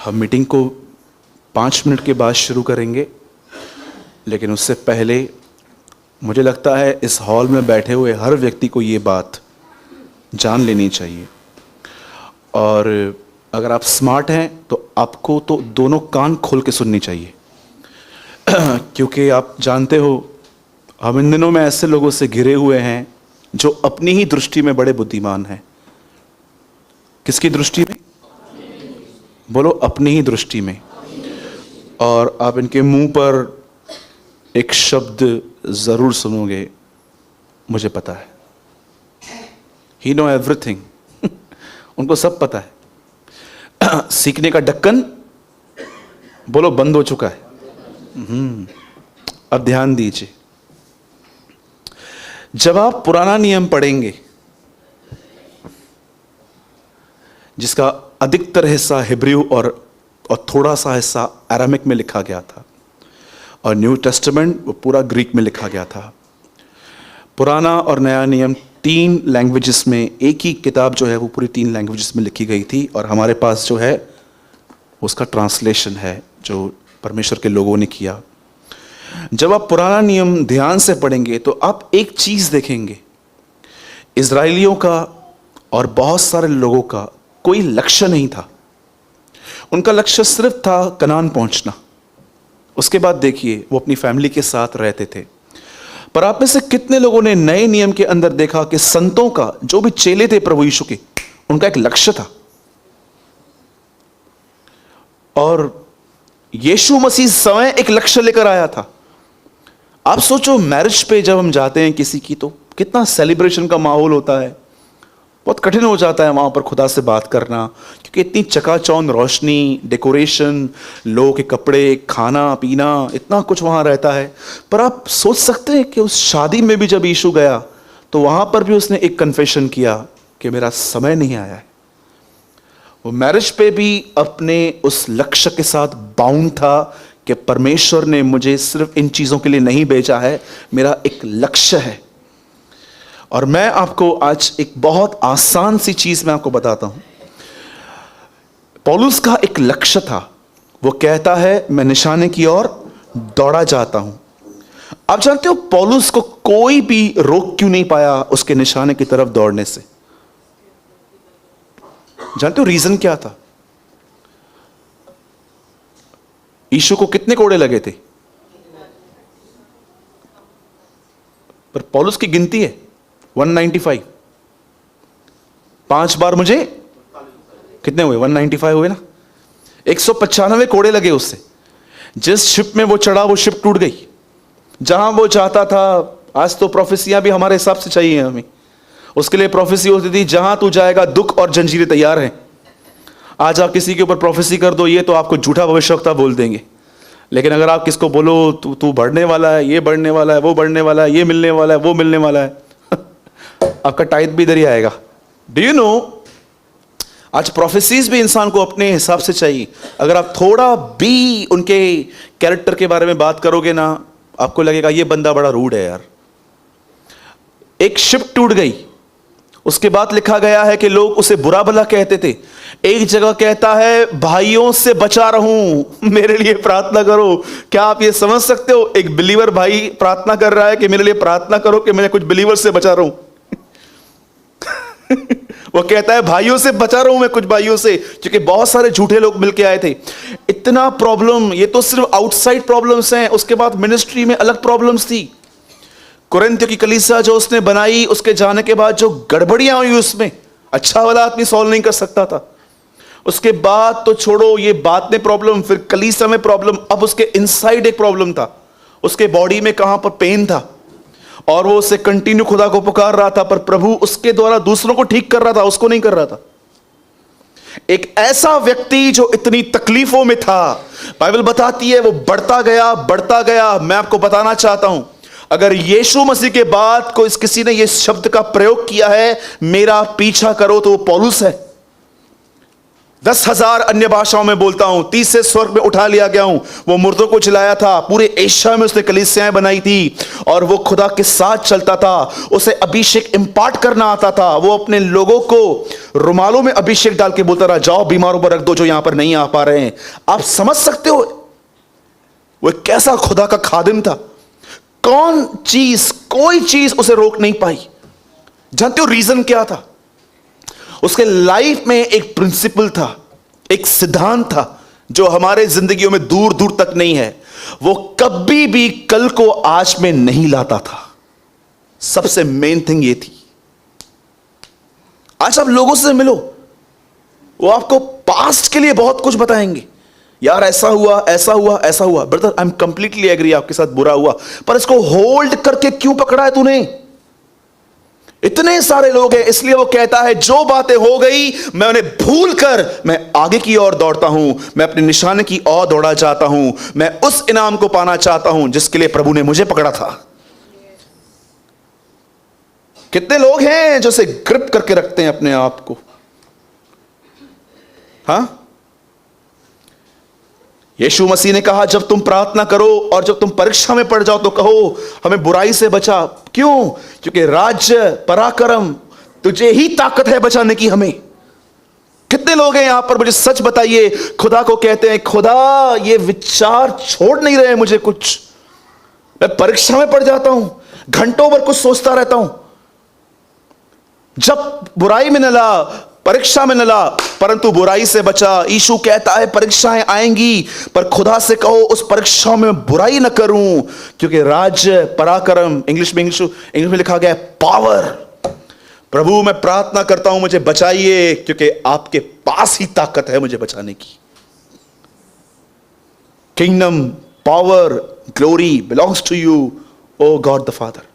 हम मीटिंग को 5 मिनट के बाद शुरू करेंगे, लेकिन उससे पहले मुझे लगता है इस हॉल में बैठे हुए हर व्यक्ति को ये बात जान लेनी चाहिए। और अगर आप स्मार्ट हैं तो आपको तो दोनों कान खोल के सुननी चाहिए क्योंकि आप जानते हो हम इन दिनों में ऐसे लोगों से घिरे हुए हैं जो अपनी ही दृष्टि में बड़े बुद्धिमान हैं। किसकी दृष्टि में? बोलो, अपनी ही दृष्टि में। और आप इनके मुंह पर एक शब्द जरूर सुनोगे, मुझे पता है। ही नो एवरीथिंग उनको सब पता है। सीखने का ढक्कन बोलो बंद हो चुका है। अब ध्यान दीजिए, जब आप पुराना नियम पढ़ेंगे जिसका अधिकतर हिस्सा हिब्रू और थोड़ा सा हिस्सा अरामिक में लिखा गया था, और न्यू टेस्टामेंट वो पूरा ग्रीक में लिखा गया था। पुराना और नया नियम 3 लैंग्वेजेस में, एक ही किताब जो है वो पूरी 3 लैंग्वेजेस में लिखी गई थी, और हमारे पास जो है उसका ट्रांसलेशन है जो परमेश्वर के लोगों ने किया। जब आप पुराना नियम ध्यान से पढ़ेंगे तो आप एक चीज देखेंगे, इजराइलियों का और बहुत सारे लोगों का कोई लक्ष्य नहीं था। उनका लक्ष्य सिर्फ था कनान पहुंचना। उसके बाद देखिए वो अपनी फैमिली के साथ रहते थे। पर आप में से कितने लोगों ने नए नियम के अंदर देखा कि संतों का, जो भी चेले थे प्रभु यीशु के, उनका एक लक्ष्य था। और यीशु मसीह स्वयं एक लक्ष्य लेकर आया था। आप सोचो, मैरिज पे जब हम जाते हैं किसी की, तो कितना सेलिब्रेशन का माहौल होता है। बहुत कठिन हो जाता है वहां पर खुदा से बात करना, क्योंकि इतनी चकाचौंध रोशनी, डेकोरेशन, लोगों के कपड़े, खाना पीना, इतना कुछ वहां रहता है। पर आप सोच सकते हैं कि उस शादी में भी जब यीशु गया तो वहां पर भी उसने एक कन्फेशन किया कि मेरा समय नहीं आया है। वो मैरिज पे भी अपने उस लक्ष्य के साथ बाउंड था कि परमेश्वर ने मुझे सिर्फ इन चीजों के लिए नहीं भेजा है, मेरा एक लक्ष्य है। और मैं आपको आज एक बहुत आसान सी चीज मैं आपको बताता हूं। पौलुस का एक लक्ष्य था। वो कहता है मैं निशाने की ओर दौड़ा जाता हूं। आप जानते हो पौलुस को कोई भी रोक क्यों नहीं पाया उसके निशाने की तरफ दौड़ने से? जानते हो रीजन क्या था? यीशु को कितने कोड़े लगे थे? पर पौलुस की गिनती है 195। 5 बार मुझे कितने हुए? 195 हुए ना। 195 कोड़े लगे उससे। जिस शिप में वो चढ़ा वो शिप टूट गई। जहां वो चाहता था, आज तो प्रोफेसियां भी हमारे हिसाब से चाहिए हमें। उसके लिए प्रोफेसी होती थी, जहां तू जाएगा दुख और जंजीरें तैयार हैं। आज आप किसी के ऊपर प्रोफेसी कर दो, ये तो आपको झूठा भविष्यवक्ता बोल देंगे। लेकिन अगर आप किसको बोलो तू बढ़ने वाला है, ये बढ़ने वाला है, वो बढ़ने वाला है, ये मिलने वाला है, वो मिलने वाला है, आपका टाइट भी इधर ही आएगा। डू यू नो, आज प्रोफेसीज भी इंसान को अपने हिसाब से चाहिए। अगर आप थोड़ा भी उनके कैरेक्टर के बारे में बात करोगे ना, आपको लगेगा ये बंदा बड़ा रूड है यार। एक शिप टूट गई, उसके बाद लिखा गया है कि लोग उसे बुरा भला कहते थे। एक जगह कहता है भाइयों से बचा रहूं, मेरे लिए प्रार्थना करो। क्या आप ये समझ सकते हो? एक बिलीवर भाई प्रार्थना कर रहा है कि मेरे लिए प्रार्थना करो कि मैं कुछ बिलीवर से बचा रहूं। वो कहता है भाइयों से बचा रहा हूं मैं, कुछ भाइयों से, क्योंकि बहुत सारे झूठे लोग मिलके आए थे। इतना प्रॉब्लम, ये तो सिर्फ आउटसाइड प्रॉब्लम्स हैं। उसके बाद मिनिस्ट्री में अलग प्रॉब्लम्स थी। कुरिन्थियों की कलीसिया जो उसने बनाई, उसके जाने के बाद जो गड़बड़ियां हुई उसमें, अच्छा वाला आदमी सॉल्व नहीं कर सकता था। उसके बाद तो छोड़ो ये बात में प्रॉब्लम, फिर कलीसिया में प्रॉब्लम, अब उसके इनसाइड एक प्रॉब्लम था। उसके बॉडी में कहां पर पेन था, और वो उसे कंटिन्यू खुदा को पुकार रहा था, पर प्रभु उसके द्वारा दूसरों को ठीक कर रहा था, उसको नहीं कर रहा था। एक ऐसा व्यक्ति जो इतनी तकलीफों में था, बाइबल बताती है वो बढ़ता गया बढ़ता गया। मैं आपको बताना चाहता हूं, अगर यीशु मसीह के बाद कोई किसी ने यह शब्द का प्रयोग किया है मेरा पीछा करो, तो वो पौलुस है। 10,000 अन्य भाषाओं में बोलता हूं, 30 से स्वर्ग में उठा लिया गया हूं। वो मुर्दों को जिलाया था, पूरे एशिया में उसने कलीसियाएं बनाई थी, और वो खुदा के साथ चलता था। उसे अभिषेक इंपार्ट करना आता था। वो अपने लोगों को रुमालों में अभिषेक डाल के बोलता रहा, जाओ बीमारों पर रख दो जो यहां पर नहीं आ पा रहे हैं। आप समझ सकते हो वो कैसा खुदा का खादिम था। कोई चीज उसे रोक नहीं पाई। जानते हो रीजन क्या था? उसके लाइफ में एक प्रिंसिपल था, एक सिद्धांत था जो हमारे जिंदगियों में दूर दूर तक नहीं है। वो कभी भी कल को आज में नहीं लाता था। सबसे मेन थिंग ये थी। आज आप लोगों से मिलो, वो आपको पास्ट के लिए बहुत कुछ बताएंगे। यार ऐसा हुआ, ऐसा हुआ, ऐसा हुआ। Brother, I am completely agree, आपके साथ बुरा हुआ, पर इसको होल्ड करके क्यों पकड़ा है तूने? इतने सारे लोग हैं, इसलिए वो कहता है जो बातें हो गई मैं उन्हें भूल कर मैं आगे की ओर दौड़ता हूं। मैं अपने निशाने की ओर दौड़ा चाहता हूं। मैं उस इनाम को पाना चाहता हूं जिसके लिए प्रभु ने मुझे पकड़ा था। कितने लोग हैं जो से ग्रिप करके रखते हैं अपने आप को? हां, यीशु मसीह ने कहा, जब तुम प्रार्थना करो और जब तुम परीक्षा में पड़ जाओ तो कहो हमें बुराई से बचा। क्यों? क्योंकि राज्य, पराक्रम तुझे ही ताकत है बचाने की हमें। कितने लोग हैं यहां पर, मुझे सच बताइए, खुदा को कहते हैं, खुदा ये विचार छोड़ नहीं रहे मुझे कुछ। मैं परीक्षा में पड़ जाता हूं, घंटों भर कुछ सोचता रहता हूं। जब बुराई में न ला, परीक्षा में न ला, परंतु बुराई से बचा। यीशु कहता है परीक्षाएं आएंगी, पर खुदा से कहो उस परीक्षा में बुराई न करूं, क्योंकि राज्य, पराक्रम, इंग्लिश में लिखा गया है पावर। प्रभु मैं प्रार्थना करता हूं मुझे बचाइए, क्योंकि आपके पास ही ताकत है मुझे बचाने की। Kingdom, power, glory belongs to you, O God the Father.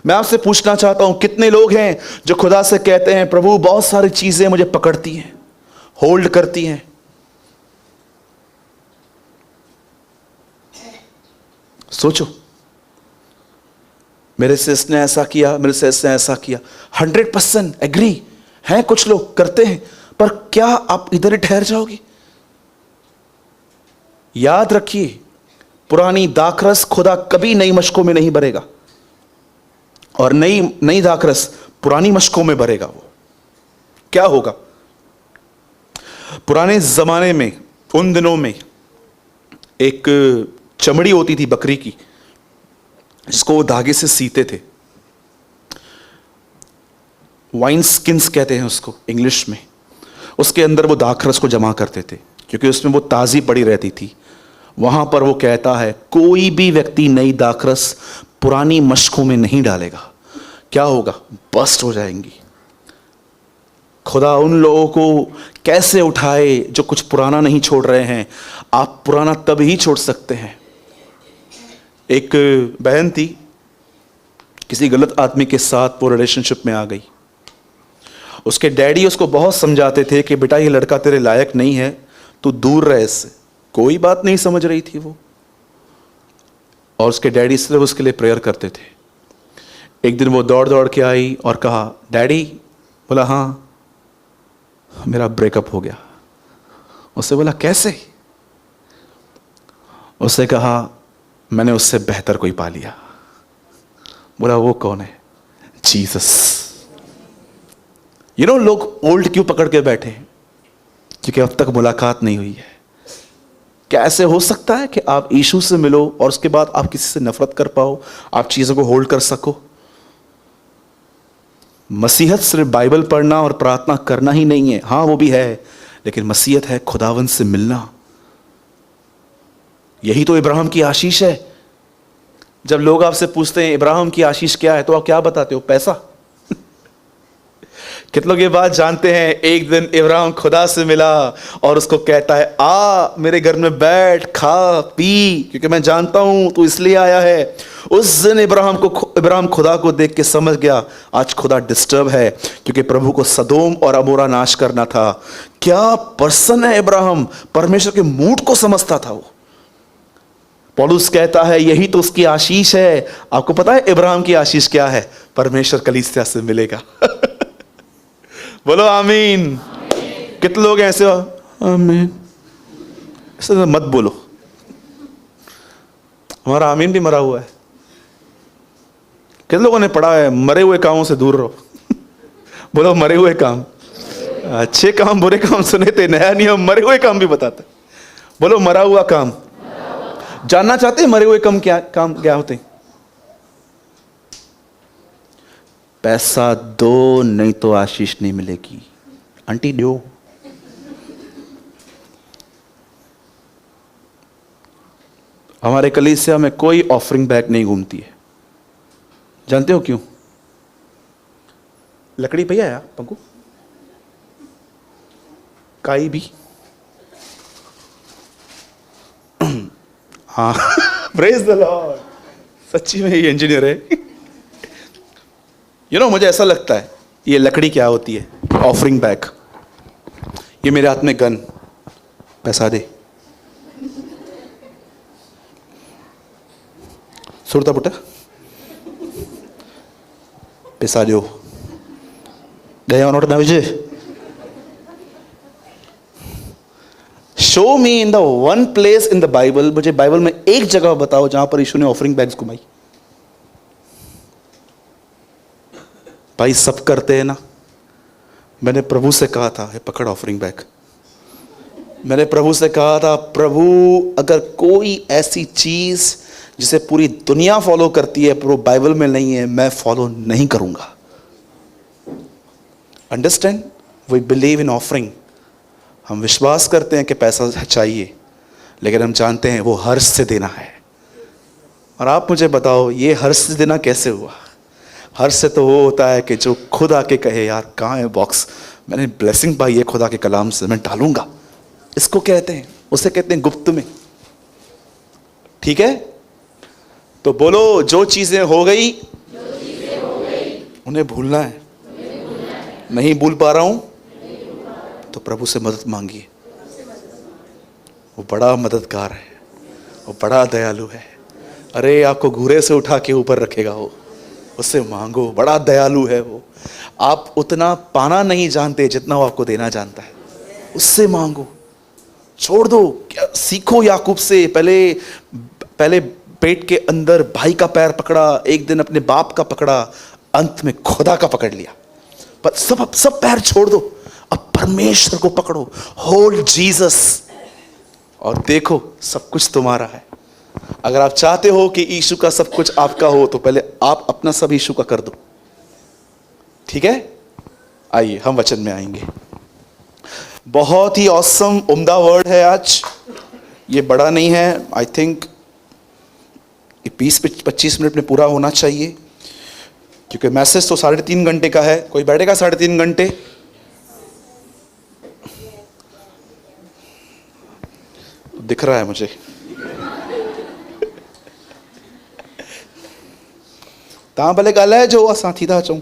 मैं आपसे पूछना चाहता हूं, कितने लोग हैं जो खुदा से कहते हैं, प्रभु बहुत सारी चीजें मुझे पकड़ती हैं, होल्ड करती हैं। सोचो, मेरे से इसने ऐसा किया, मेरे से इसने ऐसा किया। 100% एग्री हैं, कुछ लोग करते हैं, पर क्या आप इधर ही ठहर जाओगे? याद रखिए, पुरानी दाखरस खुदा कभी नई मशकों में नहीं भरेगा, और नई दाखरस पुरानी मशकों में भरेगा। वो क्या होगा? पुराने जमाने में, उन दिनों में एक चमड़ी होती थी बकरी की, जिसको वो धागे से सीते थे। वाइन स्किन्स कहते हैं उसको इंग्लिश में। उसके अंदर वो दाखरस को जमा करते थे, क्योंकि उसमें वो ताज़ी पड़ी रहती थी। वहां पर वो कहता है कोई भी व्यक्ति नई दाखरस पुरानी मशकों में नहीं डालेगा। क्या होगा? बस्ट हो जाएंगी। खुदा उन लोगों को कैसे उठाए जो कुछ पुराना नहीं छोड़ रहे हैं। आप पुराना तब ही छोड़ सकते हैं। एक बहन थी, किसी गलत आदमी के साथ वो रिलेशनशिप में आ गई। उसके डैडी उसको बहुत समझाते थे कि बेटा ये लड़का तेरे लायक नहीं है, तू दूर रहे इससे। कोई बात नहीं समझ रही थी वो, और उसके डैडी सिर्फ उसके लिए प्रेयर करते थे। एक दिन वो दौड़ दौड़ के आई और कहा, डैडी। बोला, हाँ मेरा ब्रेकअप हो गया। उससे बोला, कैसे? उससे कहा, मैंने उससे बेहतर कोई पा लिया। बोला, वो कौन है? जीसस। लोग ओल्ड क्यों पकड़ के बैठे हैं? क्योंकि अब तक मुलाकात नहीं हुई है। क्या ऐसे हो सकता है कि आप यीशु से मिलो और उसके बाद आप किसी से नफरत कर पाओ, आप चीजों को होल्ड कर सको? मसीहत सिर्फ बाइबल पढ़ना और प्रार्थना करना ही नहीं है। हाँ वो भी है, लेकिन मसीहत है खुदावंद से मिलना। यही तो इब्राहिम की आशीष है। जब लोग आपसे पूछते हैं इब्राहिम की आशीष क्या है, तो आप क्या बताते हो? पैसा। कितने लोग ये बात जानते हैं? एक दिन इब्राहिम खुदा से मिला और उसको कहता है, आ मेरे घर में बैठ, खा पी, क्योंकि मैं जानता हूं तू इसलिए आया है। उस दिन इब्राहिम खुदा को देख के समझ गया, आज खुदा डिस्टर्ब है, क्योंकि प्रभु को सदोम और अमोरा नाश करना था। क्या पर्सन है इब्राहिम! परमेश्वर के मूड को समझता था वो। पौलुस कहता है यही तो उसकी आशीष है। आपको पता है इब्राहिम की आशीष क्या है? परमेश्वर कलीसिया से मिलेगा। बोलो आमीन। कितने लोग ऐसे हो आमीन। ऐसे तो मत बोलो, हमारा आमीन भी मरा हुआ है। किन लोगों ने पढ़ा है मरे हुए कामों से दूर रहो? बोलो मरे हुए काम। अच्छे काम बुरे काम सुने थे, नया नियम मरे हुए काम भी बताता है। बोलो मरा हुआ काम। जानना चाहते हैं मरे हुए काम क्या होते हैं? पैसा दो नहीं तो आशीष नहीं मिलेगी। आंटी दो। हमारे कलीसिया में कोई ऑफरिंग बैग नहीं घूमती है। जानते हो क्यों? लकड़ी भैया यार पंकु, काई भी। हाँ प्रेज द लॉर्ड, सच्ची में ये इंजीनियर है। मुझे ऐसा लगता है ये लकड़ी क्या होती है? Offering bag. ये मेरे हाथ में गन, पैसा दे। सुरता पुट पैसा दो, दया नोट ना विजय। Show me in the one place in the Bible, मुझे बाइबल में एक जगह बताओ जहां पर यीशु ने ऑफरिंग बैग्स घुमाई। भाई सब करते हैं ना। मैंने प्रभु से कहा था हे पकड़ ऑफरिंग बैग। मैंने प्रभु से कहा था प्रभु अगर कोई ऐसी चीज जिसे पूरी दुनिया फॉलो करती है पर वो बाइबल में नहीं है, मैं फॉलो नहीं करूंगा। Understand? We believe in offering. हम विश्वास करते हैं कि पैसा चाहिए, लेकिन हम जानते हैं वो हर्ष से देना है। और आप मुझे बताओ ये हर्ष से देना कैसे हुआ? हर्ष से तो वो होता है कि जो खुद आके कहे यार कहाँ है बॉक्स, मैंने ब्लेसिंग पाई है खुदा के कलाम से, मैं डालूंगा। इसको कहते हैं, उसे कहते हैं गुप्त में। ठीक है? तो बोलो जो चीजें हो गई उन्हें भूलना है। नहीं भूल पा रहा हूं तो प्रभु से मदद मांगिए। वो बड़ा मददगार है, वो बड़ा दयालु है। अरे आपको घूरे से उठा के ऊपर रखेगा वो, उससे मांगो। बड़ा दयालु है वो। आप उतना पाना नहीं जानते जितना वो आपको देना जानता है, उससे मांगो। छोड़ दो, क्या सीखो याकूब से। पहले पेट के अंदर भाई का पैर पकड़ा, एक दिन अपने बाप का पकड़ा, अंत में खुदा का पकड़ लिया। पर सब पैर छोड़ दो, अब परमेश्वर को पकड़ो। होल्ड जीसस और देखो सब कुछ तुम्हारा है। अगर आप चाहते हो कि यीशु का सब कुछ आपका हो तो पहले आप अपना सब यीशु का कर दो। ठीक है? आइए हम वचन में आएंगे। बहुत ही ऑसम उम्दा वर्ड है आज। ये बड़ा नहीं है, आई थिंक 20-25 मिनट में पूरा होना चाहिए, क्योंकि मैसेज तो 3.5 घंटे का है। कोई बैठेगा 3.5 घंटे? दिख रहा है मुझे। ता भले गल है जो असां थी था चऊं।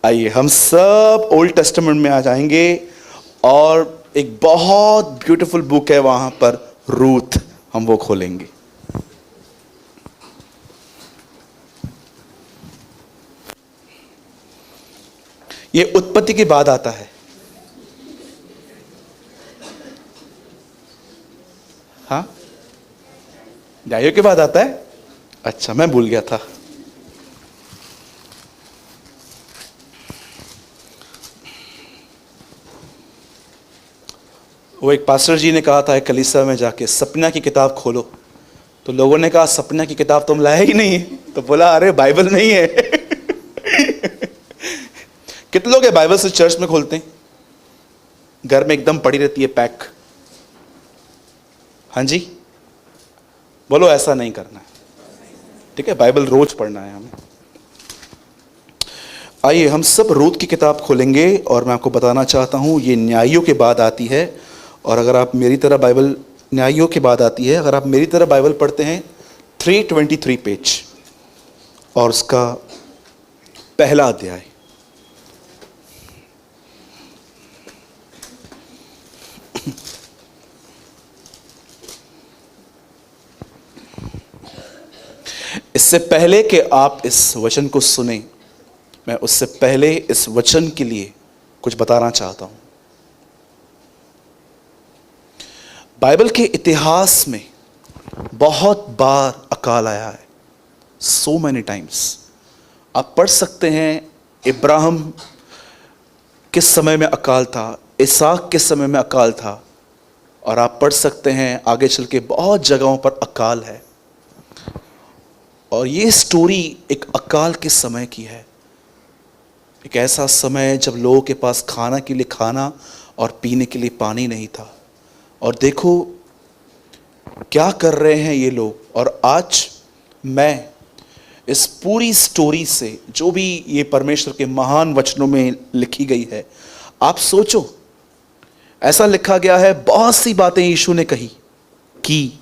आइए हम सब ओल्ड टेस्टामेंट में आ जाएंगे और एक बहुत ब्यूटीफुल बुक है वहां पर, रूथ, हम वो खोलेंगे। ये उत्पत्ति के बाद आता है। हाँ, न्यायों के बाद आता है। अच्छा, मैं भूल गया था। वो एक पास्टर जी ने कहा था एक कलीसिया में जाके सपना की किताब खोलो, तो लोगों ने कहा सपना की किताब तुम लाए ही नहीं। तो बोला अरे बाइबल नहीं है। कितने लोग हैं बाइबल से चर्च में खोलते हैं? घर में एकदम पड़ी रहती है पैक। हाँ जी, बोलो ऐसा नहीं करना है। ठीक है, बाइबल रोज पढ़ना है हमें। आइए हम सब रूथ की किताब खोलेंगे और मैं आपको बताना चाहता हूं ये न्यायों के बाद आती है। और अगर आप मेरी तरह बाइबल, न्यायों के बाद आती है, अगर आप मेरी तरह बाइबल पढ़ते हैं 323 पेज और उसका पहला अध्याय। इससे पहले कि आप इस वचन को सुने, मैं उससे पहले इस वचन के लिए कुछ बताना चाहता हूं। बाइबल के इतिहास में बहुत बार अकाल आया है, सो मैनी टाइम्स। आप पढ़ सकते हैं इब्राहिम किस समय में अकाल था, इसहाक किस समय में अकाल था, और आप पढ़ सकते हैं आगे चल के बहुत जगहों पर अकाल है। और ये स्टोरी एक अकाल के समय की है, एक ऐसा समय जब लोगों के पास खाना के लिए खाना और पीने के लिए पानी नहीं था। और देखो क्या कर रहे हैं ये लोग। और आज मैं इस पूरी स्टोरी से, जो भी ये परमेश्वर के महान वचनों में लिखी गई है, आप सोचो, ऐसा लिखा गया है बहुत सी बातें यीशु ने कही की,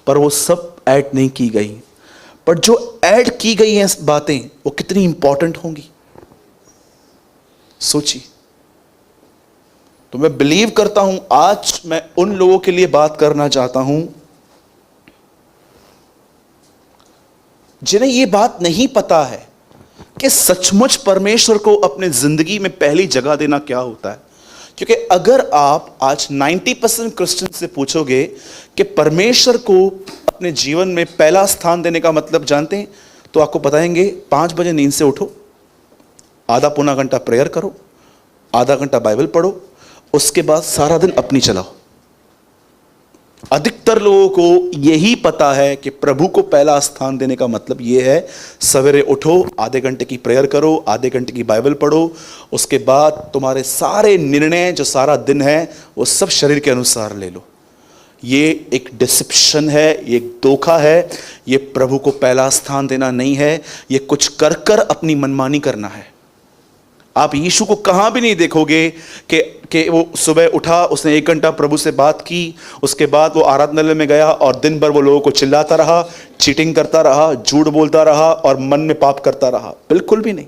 पर वो सब ऐड नहीं की गई। पर जो ऐड की गई हैं बातें, वो कितनी इंपॉर्टेंट होंगी सोचिए। तो मैं बिलीव करता हूं आज मैं उन लोगों के लिए बात करना चाहता हूं जिन्हें यह बात नहीं पता है कि सचमुच परमेश्वर को अपने जिंदगी में पहली जगह देना क्या होता है। क्योंकि अगर आप आज 90% क्रिश्चियन से पूछोगे कि परमेश्वर को अपने जीवन में पहला स्थान देने का मतलब जानते हैं, तो आपको बताएंगे 5 बजे नींद से उठो, आधा पौना घंटा प्रेयर करो, आधा घंटा बाइबल पढ़ो, उसके बाद सारा दिन अपनी चलाओ। अधिकतर लोगों को यही पता है कि प्रभु को पहला स्थान देने का मतलब यह है, सवेरे उठो, आधे घंटे की प्रेयर करो, आधे घंटे की बाइबल पढ़ो, उसके बाद तुम्हारे सारे निर्णय जो सारा दिन है वो सब शरीर के अनुसार ले लो। ये एक डिसेप्शन है, ये एक धोखा है। ये प्रभु को पहला स्थान देना नहीं है, ये कुछ कर कर अपनी मनमानी करना है। आप यीशु को कहां भी नहीं देखोगे कि वो सुबह उठा, उसने 1 घंटा प्रभु से बात की, उसके बाद वो आराधनालय में गया और दिन भर वो लोगों को चिल्लाता रहा, चीटिंग करता रहा, झूठ बोलता रहा और मन में पाप करता रहा। बिल्कुल भी नहीं।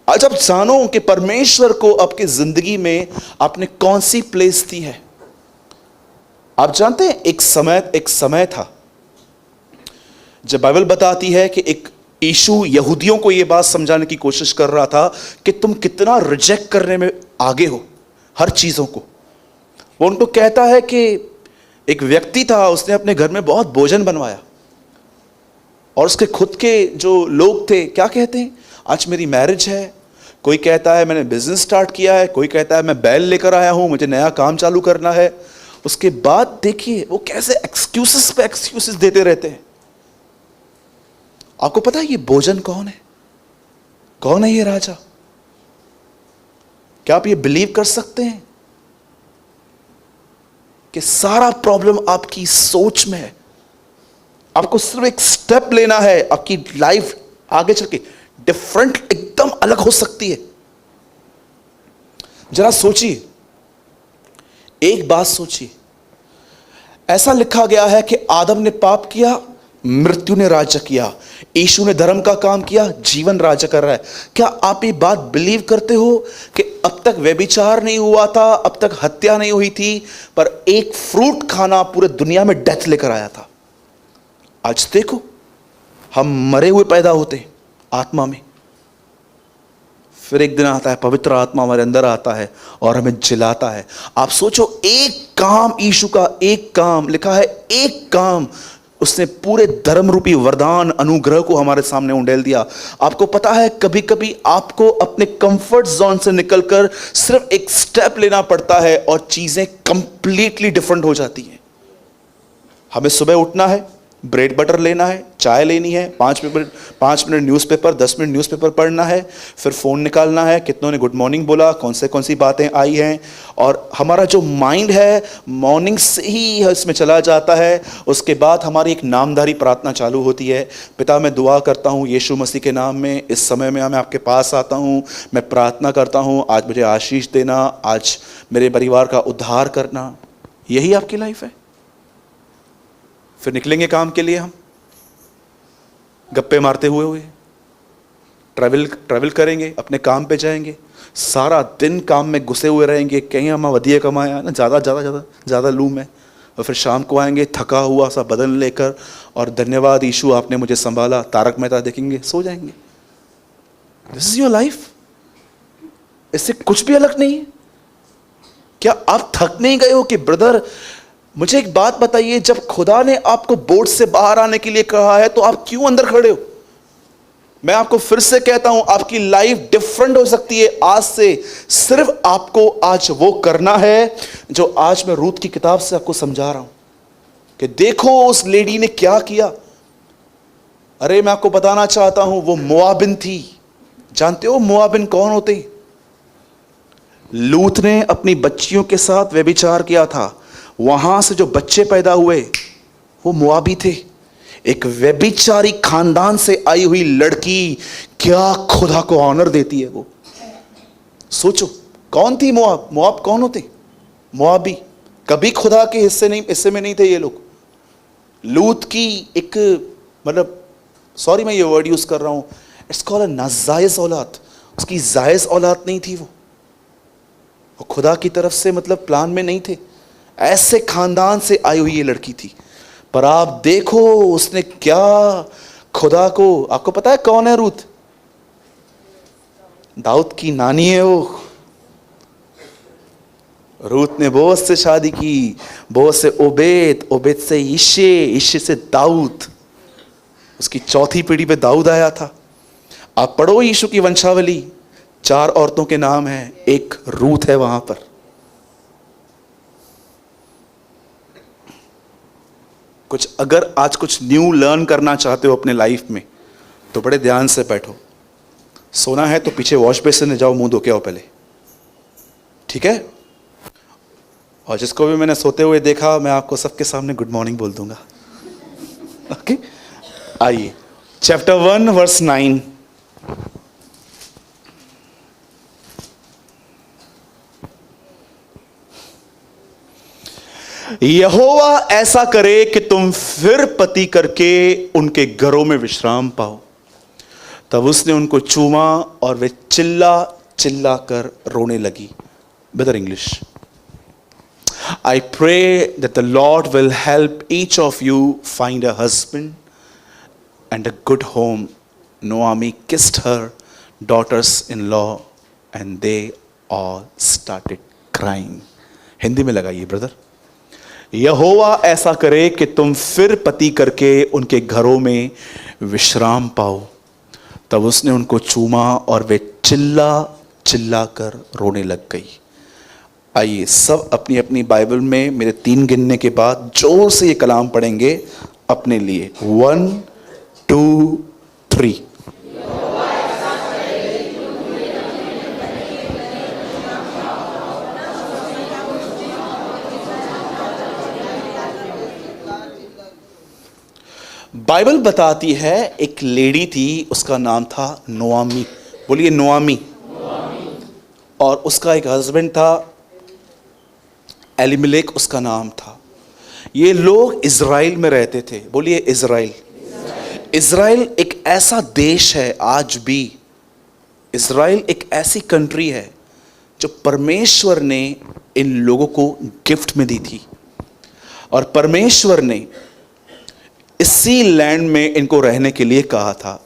आज आप जानो कि परमेश्वर को आपकी जिंदगी में आपने कौन सी प्लेस दी है। आप जानते हैं एक समय था जब बाइबल बताती है कि एक यीशु यहूदियों को यह बात समझाने की कोशिश कर रहा था कि तुम कितना रिजेक्ट करने में आगे हो हर चीजों को। वो उनको कहता है कि एक व्यक्ति था, उसने अपने घर में बहुत भोजन बनवाया और उसके खुद के जो लोग थे क्या कहते हैं, आज मेरी मैरिज है, कोई कहता है मैंने बिजनेस स्टार्ट किया है, कोई कहता है मैं बैल लेकर आया हूं, मुझे नया काम चालू करना है। उसके बाद देखिए वो कैसे एक्सक्यूजेस पे एक्सक्यूजेस देते रहते हैं। आपको पता है ये भोजन कौन है? कौन है ये राजा? क्या आप ये बिलीव कर सकते हैं कि सारा प्रॉब्लम आपकी सोच में है? आपको सिर्फ एक स्टेप लेना है, आपकी लाइफ आगे चल के डिफरेंट एकदम अलग हो सकती है। जरा सोचिए, एक बात सोचिए, ऐसा लिखा गया है कि आदम ने पाप किया, मृत्यु ने राज्य किया, यीशु ने धर्म का काम किया, जीवन राज्य कर रहा है। क्या आप ये बात बिलीव करते हो कि अब तक व्यभिचार नहीं हुआ था, अब तक हत्या नहीं हुई थी, पर एक फ्रूट खाना पूरे दुनिया में डेथ लेकर आया था? आज देखो, हम मरे हुए पैदा होते हैं आत्मा में, फिर एक दिन आता है पवित्र आत्मा हमारे अंदर आता है और हमें जिलाता है। आप सोचो, एक काम यीशु का, एक काम लिखा है, एक काम उसने पूरे धर्म रूपी वरदान अनुग्रह को हमारे सामने उंडेल दिया। आपको पता है कभी कभी आपको अपने कंफर्ट जोन से निकलकर सिर्फ एक स्टेप लेना पड़ता है और चीजें कंप्लीटली डिफरेंट हो जाती हैं। हमें सुबह उठना है, ब्रेड बटर लेना है, चाय लेनी है, 5 मिनट न्यूज़पेपर, 10 मिनट न्यूज़पेपर पढ़ना है, फिर फ़ोन निकालना है, कितनों ने गुड मॉर्निंग बोला, कौन सी बातें आई हैं, और हमारा जो माइंड है मॉर्निंग से ही इसमें चला जाता है। उसके बाद हमारी एक नामधारी प्रार्थना चालू होती है। पिता, मैं दुआ करता हूँ यीशु मसीह के नाम में, इस समय में मैं आपके पास आता हूँ, मैं प्रार्थना करता हूँ, आज मुझे आशीष देना, आज मेरे परिवार का उद्धार करना। यही आपकी लाइफ है। फिर निकलेंगे काम के लिए, हम गप्पे मारते हुए ट्रैवल करेंगे, अपने काम पे जाएंगे, सारा दिन काम में घुसे हुए रहेंगे, कहीं हम वधिया कमाया ना, ज़्यादा लूम है, और फिर शाम को आएंगे थका हुआ सा बदन लेकर और धन्यवाद यीशु आपने मुझे संभाला, तारक मेहता देखेंगे, सो जाएंगे। This is your life. इससे कुछ भी अलग नहीं है। क्या आप थक नहीं गए हो कि ब्रदर मुझे एक बात बताइए, जब खुदा ने आपको बोर्ड से बाहर आने के लिए कहा है तो आप क्यों अंदर खड़े हो? मैं आपको फिर से कहता हूं, आपकी लाइफ डिफरेंट हो सकती है आज से। सिर्फ आपको आज वो करना है जो आज मैं रूत की किताब से आपको समझा रहा हूं कि देखो उस लेडी ने क्या किया। अरे मैं आपको बताना चाहता हूं, वो मोआबिन थी। जानते हो मोआबिन कौन होते? लूत ने अपनी बच्चियों के साथ व्यभिचार किया था, वहां से जो बच्चे पैदा हुए वो मोआबी थे। एक व्यभिचारी खानदान से आई हुई लड़की क्या खुदा को ऑनर देती है वो? सोचो कौन थी मोआब? मोआब कौन होते? मोआबी कभी खुदा के हिस्से में नहीं थे ये लोग। लूत की एक मतलब, सॉरी मैं ये वर्ड यूज कर रहा हूं, इट्स कॉल्ड अ नाजायज औलाद। उसकी जायज औलाद नहीं थी वो खुदा की तरफ से मतलब प्लान में नहीं थे। ऐसे खानदान से आई हुई ये लड़की थी, पर आप देखो उसने क्या खुदा को, आपको पता है कौन है रूत? दाऊद की नानी है वो। रूत ने बोअज से शादी की, बोअज से ओबेद, ओबेद से यिशे, यिशे से दाऊद। उसकी चौथी पीढ़ी पे दाऊद आया था। आप पढ़ो यीशु की वंशावली, 4 औरतों के नाम हैं, एक रूत है वहां पर। अगर आज कुछ न्यू लर्न करना चाहते हो अपने लाइफ में तो बड़े ध्यान से बैठो। सोना है तो पीछे वॉश बेसिन में जाओ, मुंह धो के आओ पहले, ठीक है? और जिसको भी मैंने सोते हुए देखा, मैं आपको सबके सामने गुड मॉर्निंग बोल दूंगा। ओके, आइए चैप्टर 1 वर्स 9। यहोवा ऐसा करे कि तुम फिर पति करके उनके घरों में विश्राम पाओ। तब उसने उनको चूमा और वे चिल्ला चिल्ला कर रोने लगी। Better English. I pray that the Lord will help each of you find a husband and a good home. Naomi kissed her daughters-in-law and they all started crying. Hindi में लगाइए ब्रदर। यहोवा ऐसा करे कि तुम फिर पति करके उनके घरों में विश्राम पाओ। तब उसने उनको चूमा और वे चिल्ला चिल्ला कर रोने लग गई। आइए सब अपनी अपनी बाइबल में मेरे 3 गिनने के बाद जोर से ये कलाम पढ़ेंगे अपने लिए। 1 2 3। बाइबल बताती है एक लेडी थी, उसका नाम था नोआमी। बोलिए नोआमी। और उसका एक हस्बैंड था एलिमेलेक, उसका नाम था। ये लोग इज़राइल में रहते थे। बोलिए इज़राइल। इज़राइल एक ऐसा देश है, आज भी इज़राइल एक ऐसी कंट्री है जो परमेश्वर ने इन लोगों को गिफ्ट में दी थी। और परमेश्वर ने इसी लैंड में इनको रहने के लिए कहा था।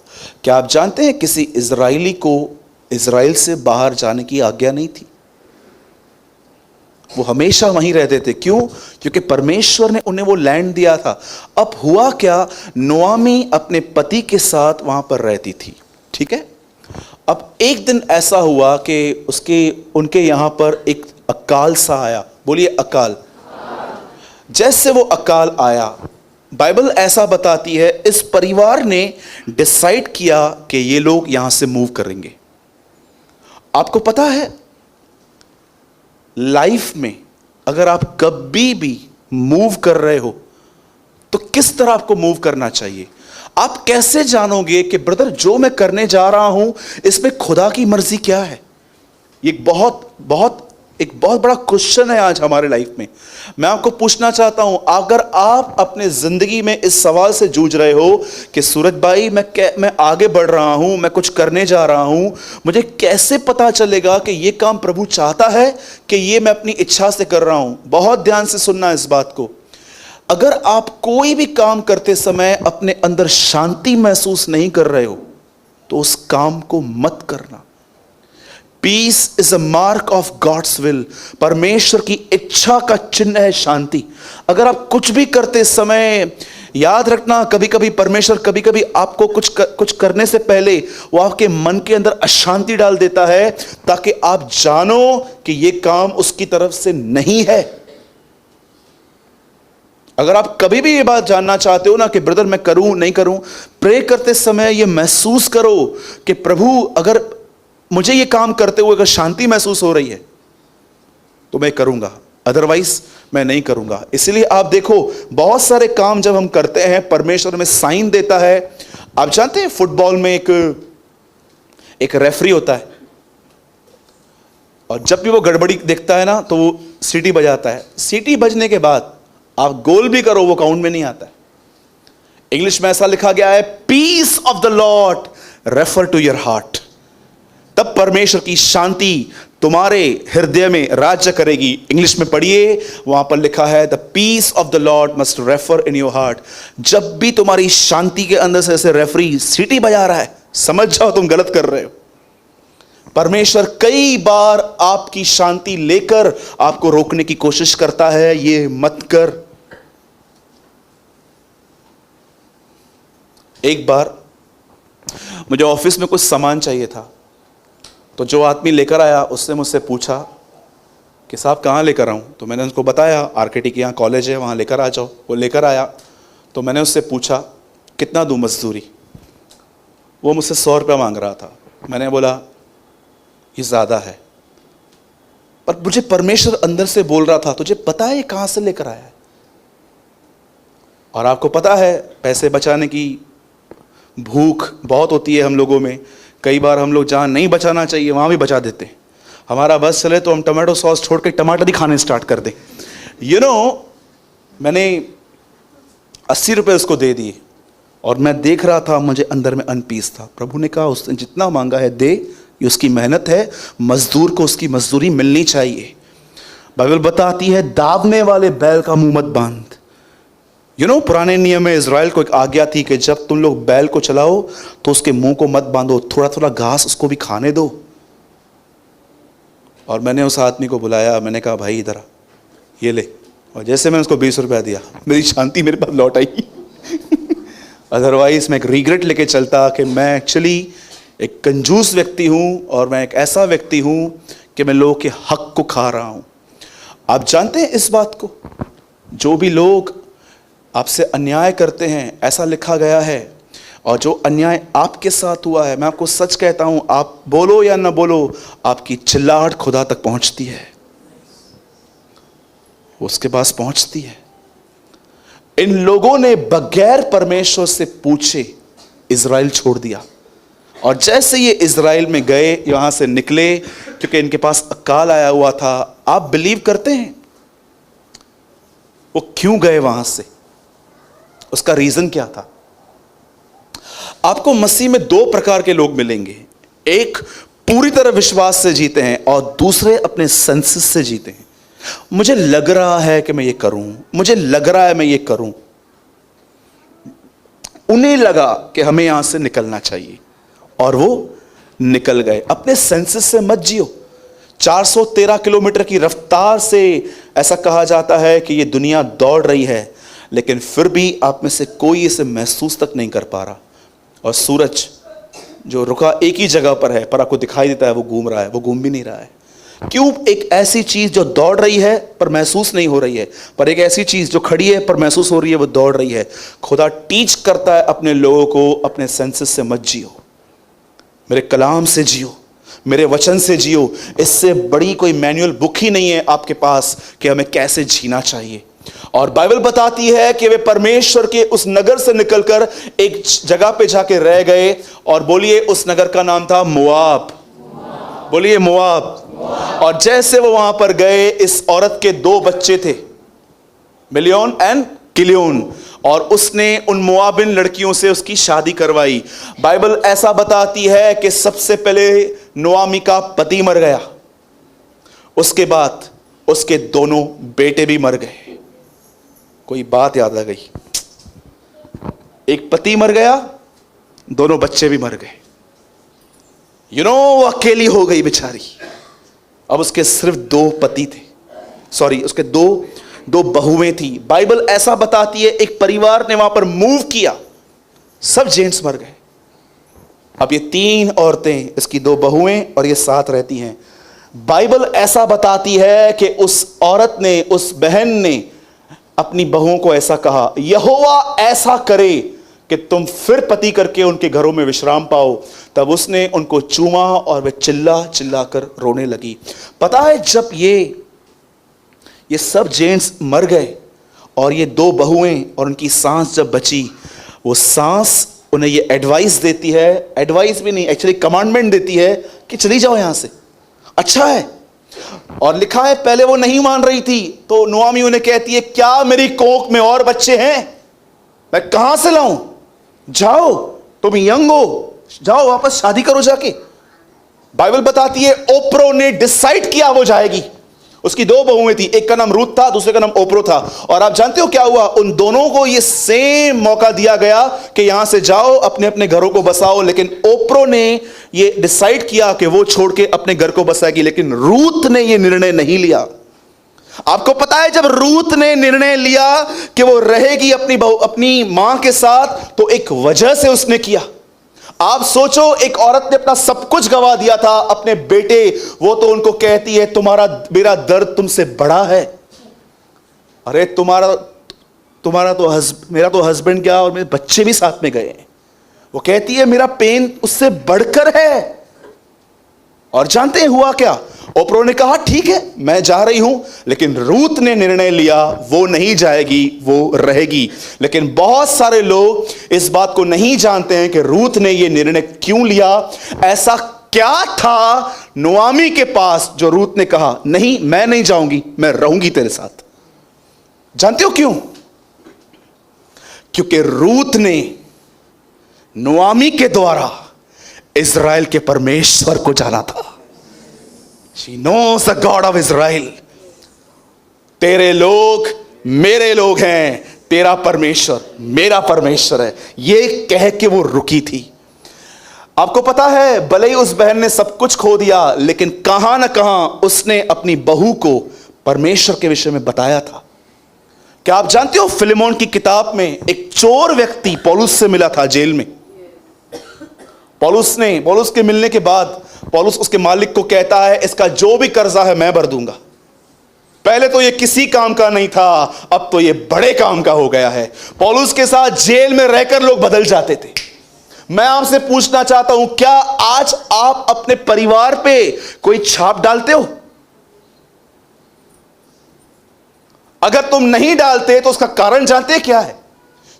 क्या आप जानते हैं किसी इज़राइली को इज़राइल से बाहर जाने की आज्ञा नहीं थी? वो हमेशा वहीं रहते थे। क्यों? क्योंकि परमेश्वर ने उन्हें वो लैंड दिया था। अब हुआ क्या, नोआमी अपने पति के साथ वहां पर रहती थी, ठीक है। अब एक दिन ऐसा हुआ कि उनके यहां पर एक अकाल सा आया। बोलिए अकाल। जैसे वो अकाल आया, बाइबल ऐसा बताती है इस परिवार ने डिसाइड किया कि ये लोग यहां से मूव करेंगे। आपको पता है लाइफ में अगर आप कभी भी मूव कर रहे हो तो किस तरह आपको मूव करना चाहिए? आप कैसे जानोगे कि ब्रदर जो मैं करने जा रहा हूं इसमें खुदा की मर्जी क्या है? ये एक बहुत बड़ा क्वेश्चन है आज हमारे लाइफ में। मैं आपको पूछना चाहता हूं, अगर आप अपने जिंदगी में इस सवाल से जूझ रहे हो कि सूरज भाई मैं आगे बढ़ रहा हूं, मैं कुछ करने जा रहा हूं, मुझे कैसे पता चलेगा कि ये काम प्रभु चाहता है कि ये मैं अपनी इच्छा से कर रहा हूं? बहुत ध्यान से सुनना इस बात को। अगर आप कोई भी काम करते समय अपने अंदर शांति महसूस नहीं कर रहे हो तो उस काम को मत करना। Peace is a mark of God's will. परमेश्वर की इच्छा का चिन्ह है शांति। अगर आप कुछ भी करते समय याद रखना, कभी कभी परमेश्वर कभी कभी आपको कुछ करने से पहले वो आपके मन के अंदर अशांति डाल देता है, ताकि आप जानो कि ये काम उसकी तरफ से नहीं है। अगर आप कभी भी ये बात जानना चाहते हो ना कि ब्रदर मैं करूं नहीं करूं, प्रे करते समय ये महसूस करो कि प्रभु अगर मुझे ये काम करते हुए अगर शांति महसूस हो रही है तो मैं करूंगा, अदरवाइज मैं नहीं करूंगा। इसलिए आप देखो बहुत सारे काम जब हम करते हैं परमेश्वर हमें साइन देता है। आप जानते हैं फुटबॉल में एक रेफरी होता है, और जब भी वो गड़बड़ी देखता है ना तो वो सीटी बजाता है। सीटी बजने के बाद आप गोल भी करो वो काउंट में नहीं आता है। इंग्लिश में ऐसा लिखा गया है, peace of the Lord refer to your heart. तब परमेश्वर की शांति तुम्हारे हृदय में राज्य करेगी। इंग्लिश में पढ़िए, वहां पर लिखा है the peace of the Lord must refer in your heart. जब भी तुम्हारी शांति के अंदर से ऐसे रेफरी सीटी बजा रहा है, समझ जाओ तुम गलत कर रहे हो। परमेश्वर कई बार आपकी शांति लेकर आपको रोकने की कोशिश करता है, ये मत कर। एक बार मुझे ऑफिस में कुछ सामान चाहिए था, तो जो आदमी लेकर आया उसने मुझसे पूछा कि साहब कहाँ लेकर आऊँ। तो मैंने उसको बताया आरकेटी के यहाँ कॉलेज है, वहाँ लेकर आ जाओ। वो लेकर आया तो मैंने उससे पूछा कितना दूँ मजदूरी। वो मुझसे 100 रुपया मांग रहा था। मैंने बोला ये ज़्यादा है, पर मुझे परमेश्वर अंदर से बोल रहा था तुझे पता है ये कहाँ से लेकर आया है। और आपको पता है पैसे बचाने की भूख बहुत होती है हम लोगों में। कई बार हम लोग जहाँ नहीं बचाना चाहिए वहाँ भी बचा देते हैं। हमारा बस चले तो हम टमाटो सॉस छोड़ के टमाटर ही खाने स्टार्ट कर दें। मैंने 80 रुपये उसको दे दिए, और मैं देख रहा था मुझे अंदर में अनपीस था। प्रभु ने कहा उसने जितना मांगा है दे, ये उसकी मेहनत है, मजदूर को उसकी मजदूरी मिलनी चाहिए। बाइबल बताती है दावने वाले बैल का मुंह मत बांध। पुराने नियम में इज़राइल को एक आज्ञा थी कि जब तुम लोग बैल को चलाओ तो उसके मुंह को मत बांधो, थोड़ा थोड़ा घास उसको भी खाने दो। और मैंने उस आदमी को बुलाया, मैंने कहा भाई इधर आ, ये ले। और जैसे मैंने उसको 20 रुपया दिया, मेरी शांति मेरे पास लौट आई। अदरवाइज मैं एक रिग्रेट लेके चलता कि मैं एक्चुअली एक कंजूस व्यक्ति हूँ, और मैं एक ऐसा व्यक्ति हूँ कि मैं लोगों के हक को खा रहा हूँ। आप जानते हैं इस बात को, जो भी लोग आपसे अन्याय करते हैं, ऐसा लिखा गया है, और जो अन्याय आपके साथ हुआ है, मैं आपको सच कहता हूं, आप बोलो या ना बोलो, आपकी चिल्लाहट खुदा तक पहुंचती है, उसके पास पहुंचती है। इन लोगों ने बगैर परमेश्वर से पूछे इज़राइल छोड़ दिया, और जैसे ये इज़राइल में गए, यहां से निकले, क्योंकि इनके पास अकाल आया हुआ था। आप बिलीव करते हैं वो क्यों गए वहां से? उसका रीजन क्या था? आपको मसीह में 2 प्रकार के लोग मिलेंगे। एक पूरी तरह विश्वास से जीते हैं, और दूसरे अपने सेंसेस से जीते हैं। मुझे लग रहा है कि मैं ये करूं, मुझे लग रहा है मैं ये करूं। उन्हें लगा कि हमें यहां से निकलना चाहिए, और वो निकल गए। अपने सेंसेस से मत जियो। 413 किलोमीटर की रफ्तार से ऐसा कहा जाता है कि ये दुनिया दौड़ रही है, लेकिन फिर भी आप में से कोई इसे महसूस तक नहीं कर पा रहा। और सूरज जो रुका एक ही जगह पर है, पर आपको दिखाई देता है वो घूम रहा है, वो घूम भी नहीं रहा है। क्यों? एक ऐसी चीज जो दौड़ रही है पर महसूस नहीं हो रही है, पर एक ऐसी चीज जो खड़ी है पर महसूस हो रही है, वो दौड़ रही है। खुदा टीच करता है अपने लोगों को, अपने सेंसेस से मत जियो, मेरे कलाम से जियो, मेरे वचन से जियो। इससे बड़ी कोई मैनुअल बुक ही नहीं है आपके पास कि हमें कैसे जीना चाहिए। और बाइबल बताती है कि वे परमेश्वर के उस नगर से निकलकर एक जगह पे जाके रह गए, और बोलिए उस नगर का नाम था मोआब। बोलिए मोआब। और जैसे वो वहां पर गए, इस औरत के 2 बच्चे थे, मिलियन एंड किलियन, और उसने उन मोआबिन लड़कियों से उसकी शादी करवाई। बाइबल ऐसा बताती है कि सबसे पहले नोआमी का पति मर गया, उसके बाद उसके दोनों बेटे भी मर गए। कोई बात याद आ गई? एक पति मर गया, दोनों बच्चे भी मर गए। वो अकेली हो गई बेचारी। अब उसके सिर्फ 2 पति थे, सॉरी उसके दो बहुएं थी। बाइबल ऐसा बताती है एक परिवार ने वहां पर मूव किया, सब जेंट्स मर गए। अब ये 3 औरतें, इसकी 2 बहुएं और ये 7 रहती हैं। बाइबल ऐसा बताती है कि उस औरत ने, उस बहन ने अपनी बहुओं को ऐसा कहा, यहोवा ऐसा करे कि तुम फिर पति करके उनके घरों में विश्राम पाओ। तब उसने उनको चूमा और वे चिल्ला चिल्ला कर रोने लगी। पता है जब ये सब जेंट्स मर गए और ये 2 बहुएं और उनकी सांस जब बची, वो सांस उन्हें ये एडवाइस देती है, एडवाइस भी नहीं एक्चुअली कमांडमेंट देती है कि चली जाओ यहां से, अच्छा है। और लिखा है पहले वो नहीं मान रही थी, तो नुआमी उन्हें कहती है, क्या मेरी कोख में और बच्चे हैं, मैं कहां से लाऊं, जाओ तुम यंग हो, जाओ वापस शादी करो जाके। बाइबल बताती है ओप्रो ने डिसाइड किया वो जाएगी। उसकी 2 बहुएं थी, एक का नाम रूथ था, दूसरे का नाम ओप्रो था। और आप जानते हो क्या हुआ, उन दोनों को ये सेम मौका दिया गया कि यहां से जाओ, अपने अपने घरों को बसाओ। लेकिन ओप्रो ने ये डिसाइड किया कि वो छोड़ के अपने घर को बसाएगी, लेकिन रूथ ने ये निर्णय नहीं लिया। आपको पता है जब रूथ ने निर्णय लिया कि वो रहेगी अपनी मां के साथ, तो एक वजह से उसने किया। आप सोचो, एक औरत ने अपना सब कुछ गवा दिया था, अपने बेटे, वो तो उनको कहती है मेरा दर्द तुमसे बड़ा है। अरे मेरा तो हस्बैंड क्या और मेरे बच्चे भी साथ में गए हैं। वो कहती है मेरा पेन उससे बढ़कर है। और जानते हैं हुआ क्या, ओप्रो ने कहा ठीक है मैं जा रही हूं, लेकिन रूथ ने निर्णय लिया वो नहीं जाएगी, वो रहेगी। लेकिन बहुत सारे लोग इस बात को नहीं जानते हैं कि रूथ ने यह निर्णय क्यों लिया। ऐसा क्या था नुआमी के पास जो रूथ ने कहा नहीं मैं नहीं जाऊंगी, मैं रहूंगी तेरे साथ। जानते हो क्यों? क्योंकि रूथ ने नुआमी के द्वारा इज़राइल के परमेश्वर को जाना था। She knows the God of Israel. तेरे लोग मेरे लोग हैं, तेरा परमेश्वर मेरा परमेश्वर है, ये कह के वो रुकी थी। आपको पता है भले ही उस बहन ने सब कुछ खो दिया, लेकिन कहां ना कहां उसने अपनी बहू को परमेश्वर के विषय में बताया था। क्या आप जानते हो फिलेमोन की किताब में एक चोर व्यक्ति पौलुस से मिला था जेल में। पौलुस के मिलने के बाद पौलुस उसके मालिक को कहता है इसका जो भी कर्जा है मैं भर दूंगा। पहले तो ये किसी काम का नहीं था, अब तो ये बड़े काम का हो गया है। पौलुस के साथ जेल में रहकर लोग बदल जाते थे। मैं आपसे पूछना चाहता हूं, क्या आज आप अपने परिवार पे कोई छाप डालते हो? अगर तुम नहीं डालते तो उसका कारण जानते हैं क्या है?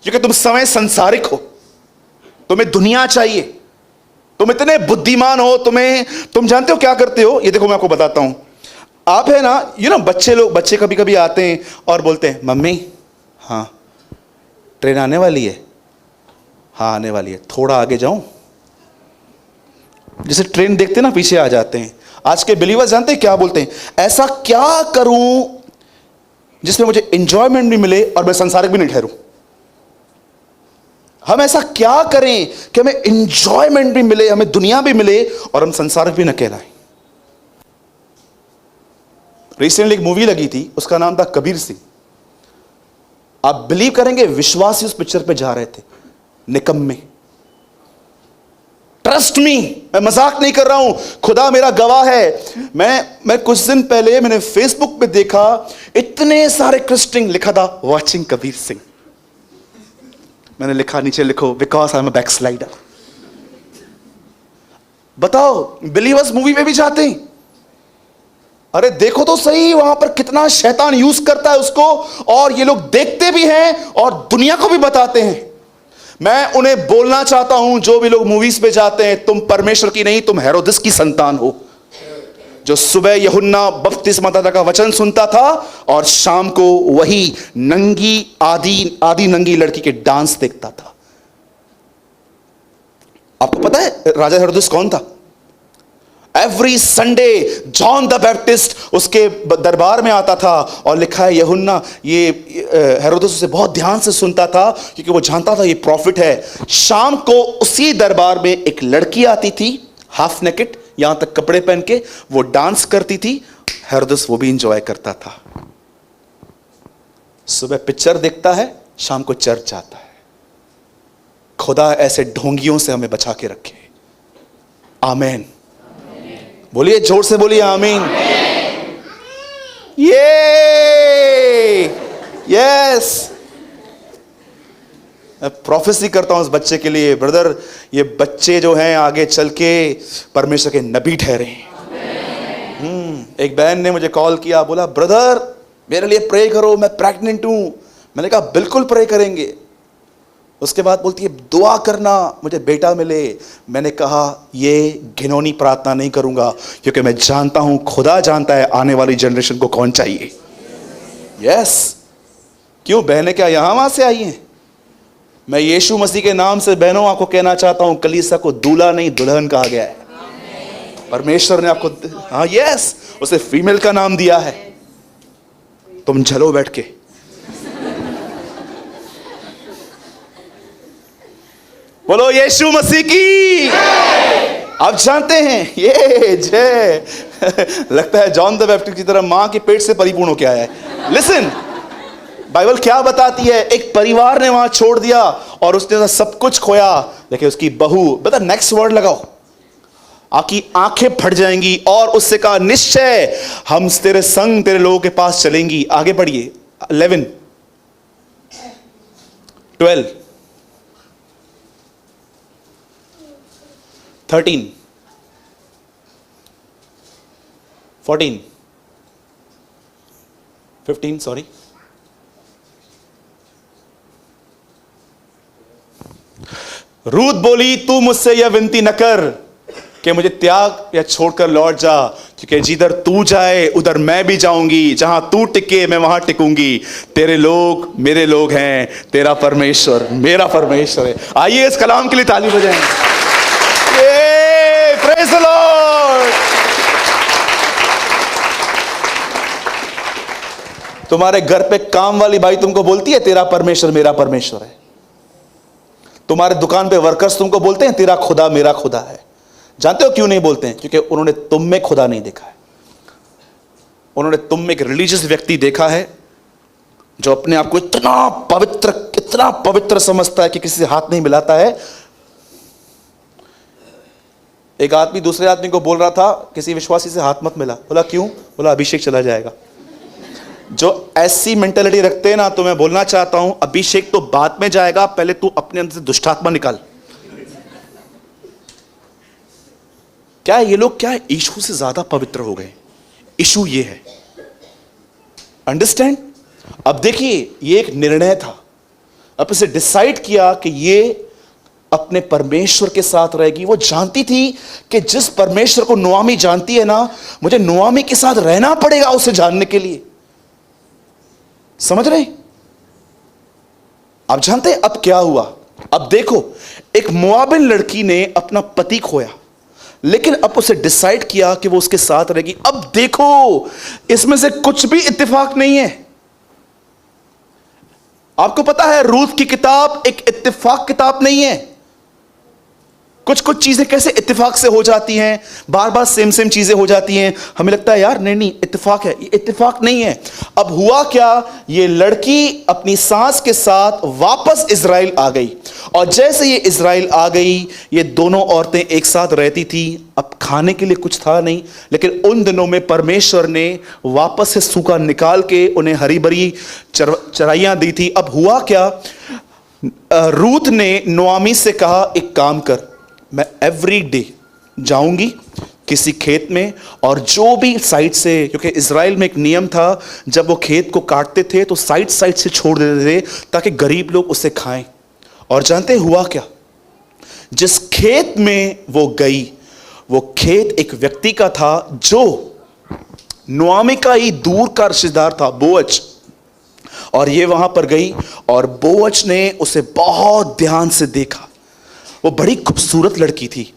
क्योंकि तुम समय संसारिक हो, तुम्हें दुनिया चाहिए, तुम इतने बुद्धिमान हो, तुम जानते हो क्या करते हो? ये देखो मैं आपको बताता हूं। आप है ना बच्चे कभी कभी आते हैं और बोलते हैं मम्मी हाँ ट्रेन आने वाली है, हाँ आने वाली है, थोड़ा आगे जाऊं। जैसे ट्रेन देखते ना पीछे आ जाते हैं। आज के बिलीवर्स जानते हैं क्या बोलते हैं? ऐसा क्या करूं जिसमें मुझे एंजॉयमेंट भी मिले और मैं संसारिक भी नहीं ठहरूं। हम ऐसा क्या करें कि हमें एंजॉयमेंट भी मिले, हमें दुनिया भी मिले और हम संसारिक भी न कहलाएं। रिसेंटली एक मूवी लगी थी, उसका नाम था कबीर सिंह। आप बिलीव करेंगे विश्वासी उस पिक्चर पे जा रहे थे, निकम्मे। ट्रस्ट मी, मैं मजाक नहीं कर रहा हूं, खुदा मेरा गवाह है। मैं कुछ दिन पहले मैंने फेसबुक पे देखा, इतने सारे क्रिस्टियन लिखा था वॉचिंग कबीर सिंह। मैंने लिखा नीचे लिखो बिकॉज आई एम अ बैकस्लाइडर। बताओ बिलीवर्स मूवी पे भी जाते हैं। अरे देखो तो सही वहां पर कितना शैतान यूज करता है उसको, और ये लोग देखते भी हैं और दुनिया को भी बताते हैं। मैं उन्हें बोलना चाहता हूं जो भी लोग मूवीज पे जाते हैं, तुम परमेश्वर की नहीं, तुम हेरोदिस की संतान हो, जो सुबह यूहन्ना बपतिस्मादाता का वचन सुनता था और शाम को वही नंगी आधी नंगी लड़की के डांस देखता था। आपको पता है राजा हेरोदिस कौन था? Every Sunday John the Baptist उसके दरबार में आता था, और लिखा है यूहन्ना ये हेरोदिस उसे बहुत ध्यान से सुनता था क्योंकि वो जानता था ये प्रॉफिट है। शाम को उसी दरबार में एक लड़की आती थी, हाफ नेकेड, यहां तक कपड़े पहन के वो डांस करती थी। हेरोदेस वो भी इंजॉय करता था। सुबह पिक्चर देखता है, शाम को चर्च जाता है। खुदा ऐसे ढोंगियों से हमें बचा के रखे। आमीन। बोलिए, जोर से बोलिए आमीन। ये यस, मैं प्रोफेसी करता हूं उस बच्चे के लिए। ब्रदर, ये बच्चे जो हैं आगे चल के परमेश्वर के नबी ठहरे। एक बहन ने मुझे कॉल किया, बोला ब्रदर मेरे लिए प्रे करो, मैं प्रेग्नेंट हूं। मैंने कहा बिल्कुल प्रे करेंगे। उसके बाद बोलती है दुआ करना मुझे बेटा मिले। मैंने कहा ये घिनौनी प्रार्थना नहीं करूंगा, क्योंकि मैं जानता हूं, खुदा जानता है आने वाली जनरेशन को कौन चाहिए। यस। क्यों बहनें क्या यहां वहां से आई हैं? मैं यीशु मसीह के नाम से बहनों आपको कहना चाहता हूं, कलीसिया को दूल्हा नहीं दुल्हन कहा गया है। परमेश्वर ने आपको, हाँ यस, उसे फीमेल का नाम दिया है। तुम झलो बैठ के। बोलो यीशु मसीह की। आप जानते हैं ये जय लगता है जॉन द बैप्टिस्ट की तरह मां के पेट से परिपूर्ण होकर आया है। लिसन, बाइबल क्या बताती है? एक परिवार ने वहां छोड़ दिया और उसने सब कुछ खोया, लेकिन उसकी बहू, बता नेक्स्ट वर्ड लगाओ, आपकी आंखें फट जाएंगी और उससे कहा निश्चय हम तेरे संग तेरे लोगों के पास चलेंगी। आगे बढ़िए। 11 12 13 14 15 सॉरी। रूत बोली तू मुझसे यह विनती न कर कि मुझे त्याग या छोड़कर लौट जा, क्योंकि जिधर तू जाए उधर मैं भी जाऊंगी, जहां तू टिके मैं वहां टिकूंगी। तेरे लोग मेरे लोग हैं, तेरा परमेश्वर मेरा परमेश्वर है। आइए इस कलाम के लिए ताली बजाएं। Praise the Lord. तुम्हारे घर पे काम वाली भाई तुमको बोलती है तेरा परमेश्वर मेरा परमेश्वर है। तुम्हारे दुकान पे वर्कर्स तुमको बोलते हैं तेरा खुदा मेरा खुदा है। जानते हो क्यों नहीं बोलते हैं? क्योंकि उन्होंने तुम में खुदा नहीं देखा है। उन्होंने तुम में एक रिलीजियस व्यक्ति देखा है जो अपने आप को इतना पवित्र समझता है कि किसी से हाथ नहीं मिलाता है। एक आदमी दूसरे आदमी को बोल रहा था किसी विश्वासी से हाथ मत मिला। बोला क्यों? बोला अभिषेक चला जाएगा। जो ऐसी मेंटेलिटी रखते हैं ना, तो मैं बोलना चाहता हूं अभिषेक तो बाद में जाएगा, पहले तू अपने अंदर से दुष्टात्मा निकाल। क्या ये लोग क्या यीशु से ज्यादा पवित्र हो गए? इशू ये है, अंडरस्टैंड? अब देखिए ये एक निर्णय था। अब इसे डिसाइड किया कि ये अपने परमेश्वर के साथ रहेगी। वो जानती थी कि जिस परमेश्वर को नुआमी जानती है ना, मुझे नुआमी के साथ रहना पड़ेगा उसे जानने के लिए। समझ रहे? आप जानते हैं अब क्या हुआ? अब देखो, एक मोआबिन लड़की ने अपना पति खोया, लेकिन अब उसे डिसाइड किया कि वो उसके साथ रहेगी। अब देखो, इसमें से कुछ भी इत्तेफाक नहीं है। आपको पता है रूथ की किताब एक इत्तेफाक किताब नहीं है। कुछ कुछ चीजें कैसे इत्तेफाक से हो जाती हैं, बार बार सेम चीजें हो जाती हैं, हमें लगता है यार नहीं इत्तेफाक है। ये इत्तेफाक नहीं है। अब हुआ क्या, ये लड़की अपनी सास के साथ वापस इजराइल आ गई, और जैसे ये इजराइल आ गई, ये दोनों औरतें एक साथ रहती थी। अब खाने के लिए कुछ था नहीं, लेकिन उन दिनों में परमेश्वर ने वापस से सूखा निकाल के उन्हें हरी भरी चराइयां दी थी। अब हुआ क्या, रूथ ने नुआमी से कहा एक काम कर, मैं एवरी डे जाऊंगी किसी खेत में, और जो भी साइड से, क्योंकि इजराइल में एक नियम था, जब वो खेत को काटते थे तो साइड से छोड़ देते थे ताकि गरीब लोग उसे खाएं। और जानते हुआ क्या, जिस खेत में वो गई, वो खेत एक व्यक्ति का था जो नुआमी का ही दूर का रिश्तेदार था, बोअज। और ये वहां पर गई और बोअज ने उसे बहुत ध्यान से देखा। वो बड़ी खूबसूरत लड़की थी,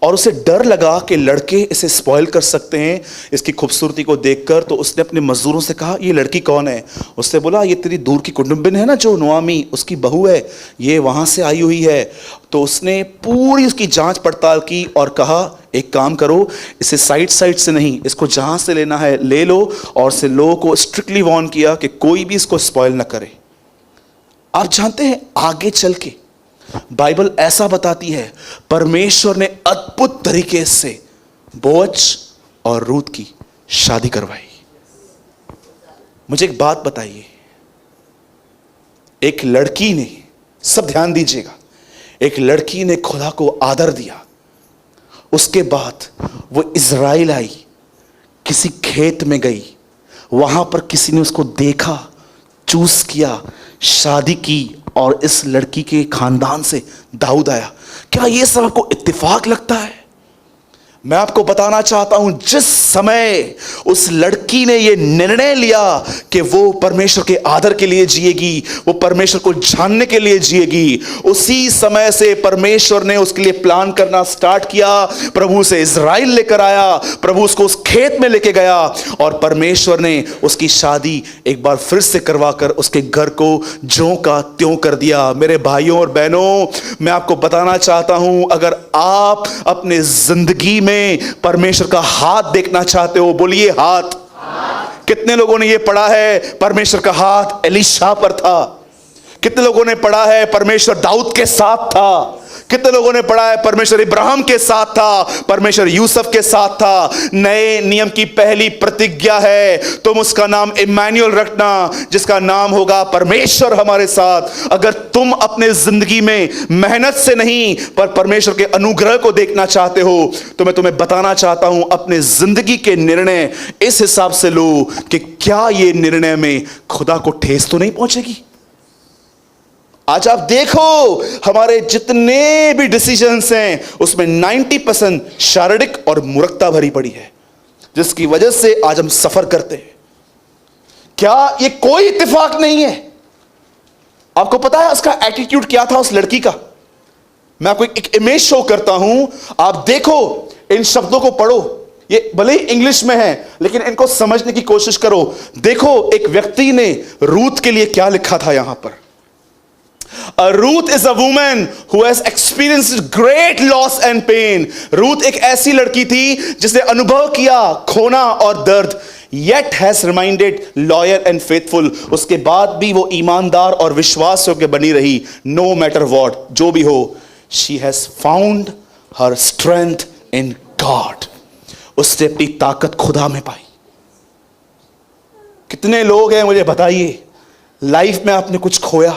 और उसे डर लगा कि लड़के इसे स्पॉइल कर सकते हैं इसकी खूबसूरती को देखकर, तो उसने अपने मजदूरों से कहा ये लड़की कौन है। उसने बोला ये तेरी दूर की कुटुंबिन है ना, जो नुआमी उसकी बहू है, ये वहाँ से आई हुई है। तो उसने पूरी उसकी जांच पड़ताल की और कहा एक काम करो, इसे साइड से नहीं, इसको जहाँ से लेना है ले लो, और से लोगों को स्ट्रिक्टली वार्न किया कि कोई भी इसको स्पॉइल ना करे। आप जानते हैं आगे चल के बाइबल ऐसा बताती है परमेश्वर ने अद्भुत तरीके से बोअज और रूत की शादी करवाई। मुझे एक बात बताइए, एक लड़की ने, सब ध्यान दीजिएगा, एक लड़की ने खुदा को आदर दिया, उसके बाद वो इज़राइल आई, किसी खेत में गई, वहां पर किसी ने उसको देखा, चूज किया, शादी की, और इस लड़की के खानदान से दाऊद आया। क्या ये सब आपको इत्तेफाक लगता है? मैं आपको बताना चाहता हूं, जिस समय उस लड़की ने यह निर्णय लिया कि वो परमेश्वर के आदर के लिए जिएगी, वो परमेश्वर को जानने के लिए जिएगी, उसी समय से परमेश्वर ने उसके लिए प्लान करना स्टार्ट किया। प्रभु उसे इज़राइल लेकर आया, प्रभु उसको उस खेत में लेके गया, और परमेश्वर ने उसकी शादी एक बार फिर से करवाकर उसके घर को ज्यों का त्यों कर दिया। मेरे भाइयों और बहनों, मैं आपको बताना चाहता हूं, अगर आप अपने जिंदगी में परमेश्वर का हाथ देखना चाहते हो, बोलिए हाथ। कितने लोगों ने यह पढ़ा है परमेश्वर का हाथ एलीशा पर था? कितने लोगों ने पढ़ा है परमेश्वर दाऊद के साथ था? कितने लोगों ने पढ़ा है परमेश्वर इब्राहिम के साथ था, परमेश्वर यूसुफ के साथ था? नए नियम की पहली प्रतिज्ञा है, तुम उसका नाम इम्मानुएल रखना, जिसका नाम होगा परमेश्वर हमारे साथ। अगर तुम अपने जिंदगी में मेहनत से नहीं पर परमेश्वर के अनुग्रह को देखना चाहते हो, तो मैं तुम्हें बताना चाहता हूं, अपने जिंदगी के निर्णय इस हिसाब से लो कि क्या ये निर्णय में खुदा को ठेस तो नहीं पहुंचेगी। आज आप देखो हमारे जितने भी डिसीजंस हैं उसमें 90% शारीरिक और मूर्खता भरी पड़ी है, जिसकी वजह से आज हम सफर करते हैं। क्या ये कोई इत्तेफाक नहीं है? आपको पता है उसका एटीट्यूड क्या था उस लड़की का? मैं आपको एक इमेज शो करता हूं, आप देखो, इन शब्दों को पढ़ो, ये भले ही इंग्लिश में है लेकिन इनको समझने की कोशिश करो। देखो एक व्यक्ति ने रूथ के लिए क्या लिखा था यहां पर। Ruth is a woman who has experienced great loss and pain. Ruth एक ऐसी लड़की थी जिसने अनुभव किया खोना और दर्द, yet has remained loyal and faithful. उसके बाद भी वो ईमानदार और विश्वास योग्य बनी रही, no matter what, जो भी हो। She has found her strength in God. उसने अपनी ताकत खुदा में पाई। कितने लोग हैं मुझे बताइए, लाइफ में आपने कुछ खोया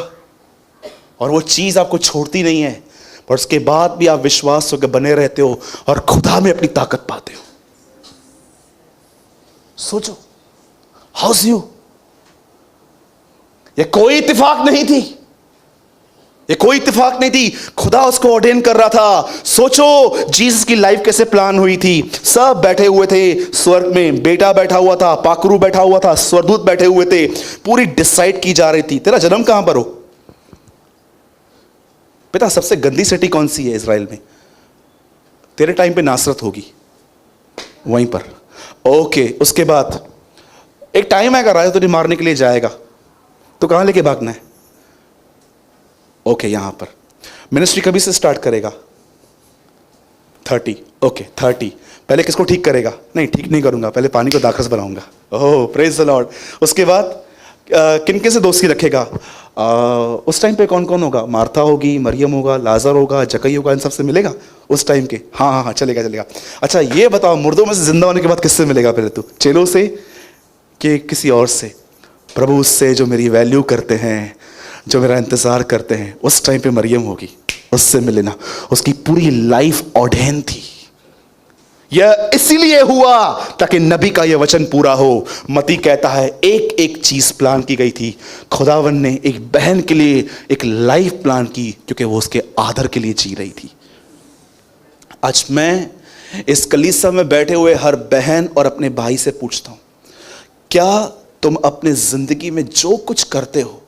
और वो चीज आपको छोड़ती नहीं है, पर उसके बाद भी आप विश्वास होकर बने रहते हो और खुदा में अपनी ताकत पाते हो। सोचो, हाउस यू, ये कोई इत्तेफाक नहीं थी, ये कोई इत्तेफाक नहीं थी, खुदा उसको ऑर्डेन कर रहा था। सोचो जीसस की लाइफ कैसे प्लान हुई थी। सब बैठे हुए थे स्वर्ग में, बेटा बैठा हुआ था, पाखरू बैठा हुआ था, स्वर्गदूत बैठे हुए थे, पूरी डिसाइड की जा रही थी तेरा जन्म कहां पर हो। बेटा सबसे गंदी सिटी कौन सी है इज़राइल में? तेरे टाइम पे नासरत होगी, वहीं पर। ओके, उसके बाद एक टाइम आएगा राजा तुझे मारने के लिए जाएगा, तो कहां लेके भागना है? ओके, यहां पर। मिनिस्ट्री कभी से स्टार्ट करेगा? 30। ओके 30। पहले किसको ठीक करेगा? नहीं, ठीक नहीं करूंगा, पहले पानी को दाखरस बनाऊंगा। ओह प्रेज द लॉर्ड। उसके बाद किनके से दोस्ती रखेगा? उस टाइम पे कौन कौन होगा? मार्था होगी, मरियम होगा, लाजर होगा, जकई होगा, इन सबसे मिलेगा उस टाइम के? हाँ हाँ हाँ, चलेगा चलेगा। अच्छा ये बताओ, मुर्दों में से जिंदा होने के बाद किससे मिलेगा पहले तू? चेलों से कि किसी और से? प्रभु उससे जो मेरी वैल्यू करते हैं, जो मेरा इंतजार करते हैं, उस टाइम पे मरियम होगी, उससे मिलना। उसकी पूरी लाइफ ऑर्डेन थी। यह इसीलिए हुआ ताकि नबी का यह वचन पूरा हो। मती कहता है एक एक चीज प्लान की गई थी। खुदावन ने एक बहन के लिए एक लाइफ प्लान की, क्योंकि वो उसके आदर के लिए जी रही थी। आज मैं इस कलीसिया में बैठे हुए हर बहन और अपने भाई से पूछता हूं, क्या तुम अपने जिंदगी में जो कुछ करते हो,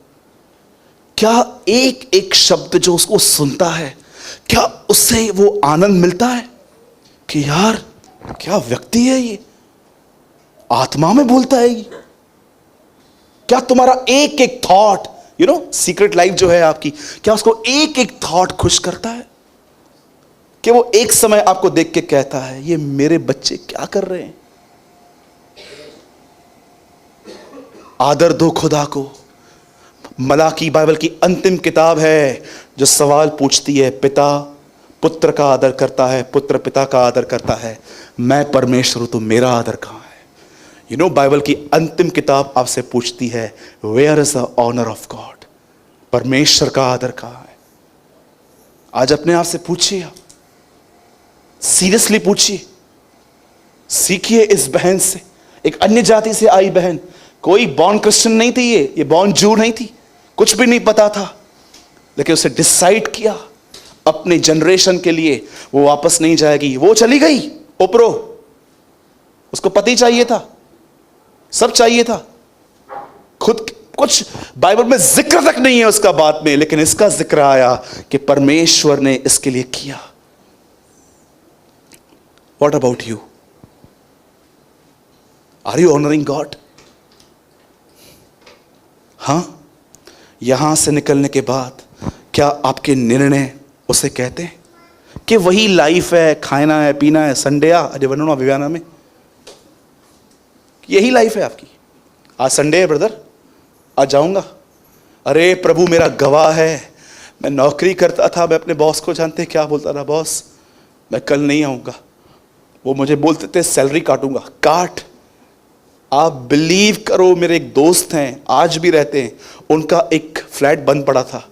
क्या एक एक शब्द जो उसको सुनता है, क्या उससे वो आनंद मिलता है? कि यार क्या व्यक्ति है ये, आत्मा में बोलता है ये। क्या तुम्हारा एक एक थॉट, सीक्रेट लाइफ जो है आपकी, क्या उसको एक एक थॉट खुश करता है? कि वो एक समय आपको देख के कहता है ये मेरे बच्चे क्या कर रहे हैं? आदर दो खुदा को। मलाकी बाइबल की अंतिम किताब है जो सवाल पूछती है, पिता पुत्र का आदर करता है, पुत्र पिता का आदर करता है, मैं परमेश्वर हूं तो मेरा आदर कहां है? बाइबल की अंतिम किताब आपसे पूछती है, where is the honour of God? परमेश्वर का आदर कहां है? आज अपने आप से पूछिए, आप सीरियसली पूछिए, सीखिए इस बहन से, एक अन्य जाति से आई बहन, कोई बॉर्न क्रिश्चियन नहीं थी, ये बॉर्न जू नहीं थी, कुछ भी नहीं पता था, लेकिन उसे डिसाइड किया अपने जनरेशन के लिए वो वापस नहीं जाएगी। वो चली गई ओप्रो, उसको पति चाहिए था, सब चाहिए था, खुद कुछ बाइबल में जिक्र तक नहीं है उसका बात में, लेकिन इसका जिक्र आया कि परमेश्वर ने इसके लिए किया। What about you? Are you honouring God? हां, यहां से निकलने के बाद क्या आपके निर्णय उसे कहते हैं कि वही लाइफ है, खाना है, पीना है, संडेया अरे वनो विवाना में, यही लाइफ है आपकी? आज संडे है ब्रदर, आज जाऊंगा। अरे प्रभु मेरा गवाह है, मैं नौकरी करता था, मैं अपने बॉस को जानते क्या बोलता था, बॉस मैं कल नहीं आऊंगा। वो मुझे बोलते थे सैलरी काटूंगा। काट। आप बिलीव करो, मेरे एक दोस्त हैं, आज भी रहते हैं, उनका एक फ्लैट बंद पड़ा था,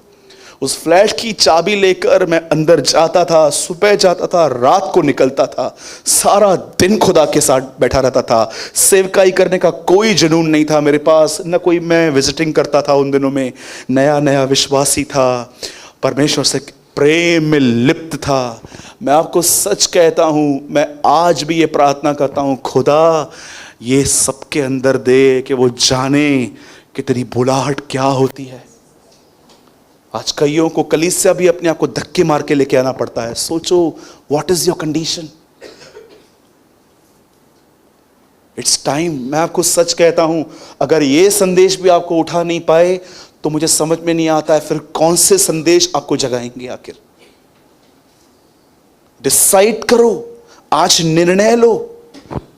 उस फ्लैट की चाबी लेकर मैं अंदर जाता था, सुबह जाता था, रात को निकलता था, सारा दिन खुदा के साथ बैठा रहता था। सेवकाई करने का कोई जुनून नहीं था मेरे पास, न कोई मैं विजिटिंग करता था उन दिनों में, नया नया विश्वासी था, परमेश्वर से प्रेम में लिप्त था। मैं आपको सच कहता हूं, मैं आज भी ये प्रार्थना करता हूं, खुदा ये सबके अंदर दे कि वो जाने कि तेरी बुलाहट क्या होती है। आज कईयों को कलीसिया भी अपने आप को धक्के मार के लेके आना पड़ता है। सोचो, what is your condition? It's time. मैं आपको सच कहता हूं, अगर ये संदेश भी आपको उठा नहीं पाए तो मुझे समझ में नहीं आता है फिर कौन से संदेश आपको जगाएंगे आखिर। डिसाइड करो, आज निर्णय लो,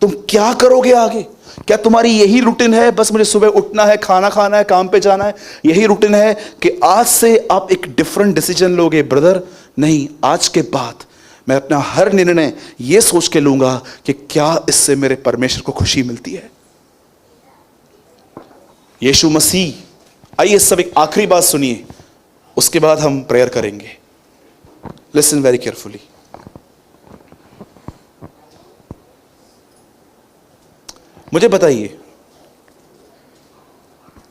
तुम क्या करोगे आगे। क्या तुम्हारी यही रूटीन है, बस मुझे सुबह उठना है, खाना खाना है, काम पे जाना है, यही रूटीन है, कि आज से आप एक डिफरेंट डिसीजन लोगे? ब्रदर नहीं, आज के बाद मैं अपना हर निर्णय यह सोच के लूंगा कि क्या इससे मेरे परमेश्वर को खुशी मिलती है। यीशु मसीह, आइए सब एक आखिरी बात सुनिए, उसके बाद हम प्रेयर करेंगे। Listen very carefully. मुझे बताइए,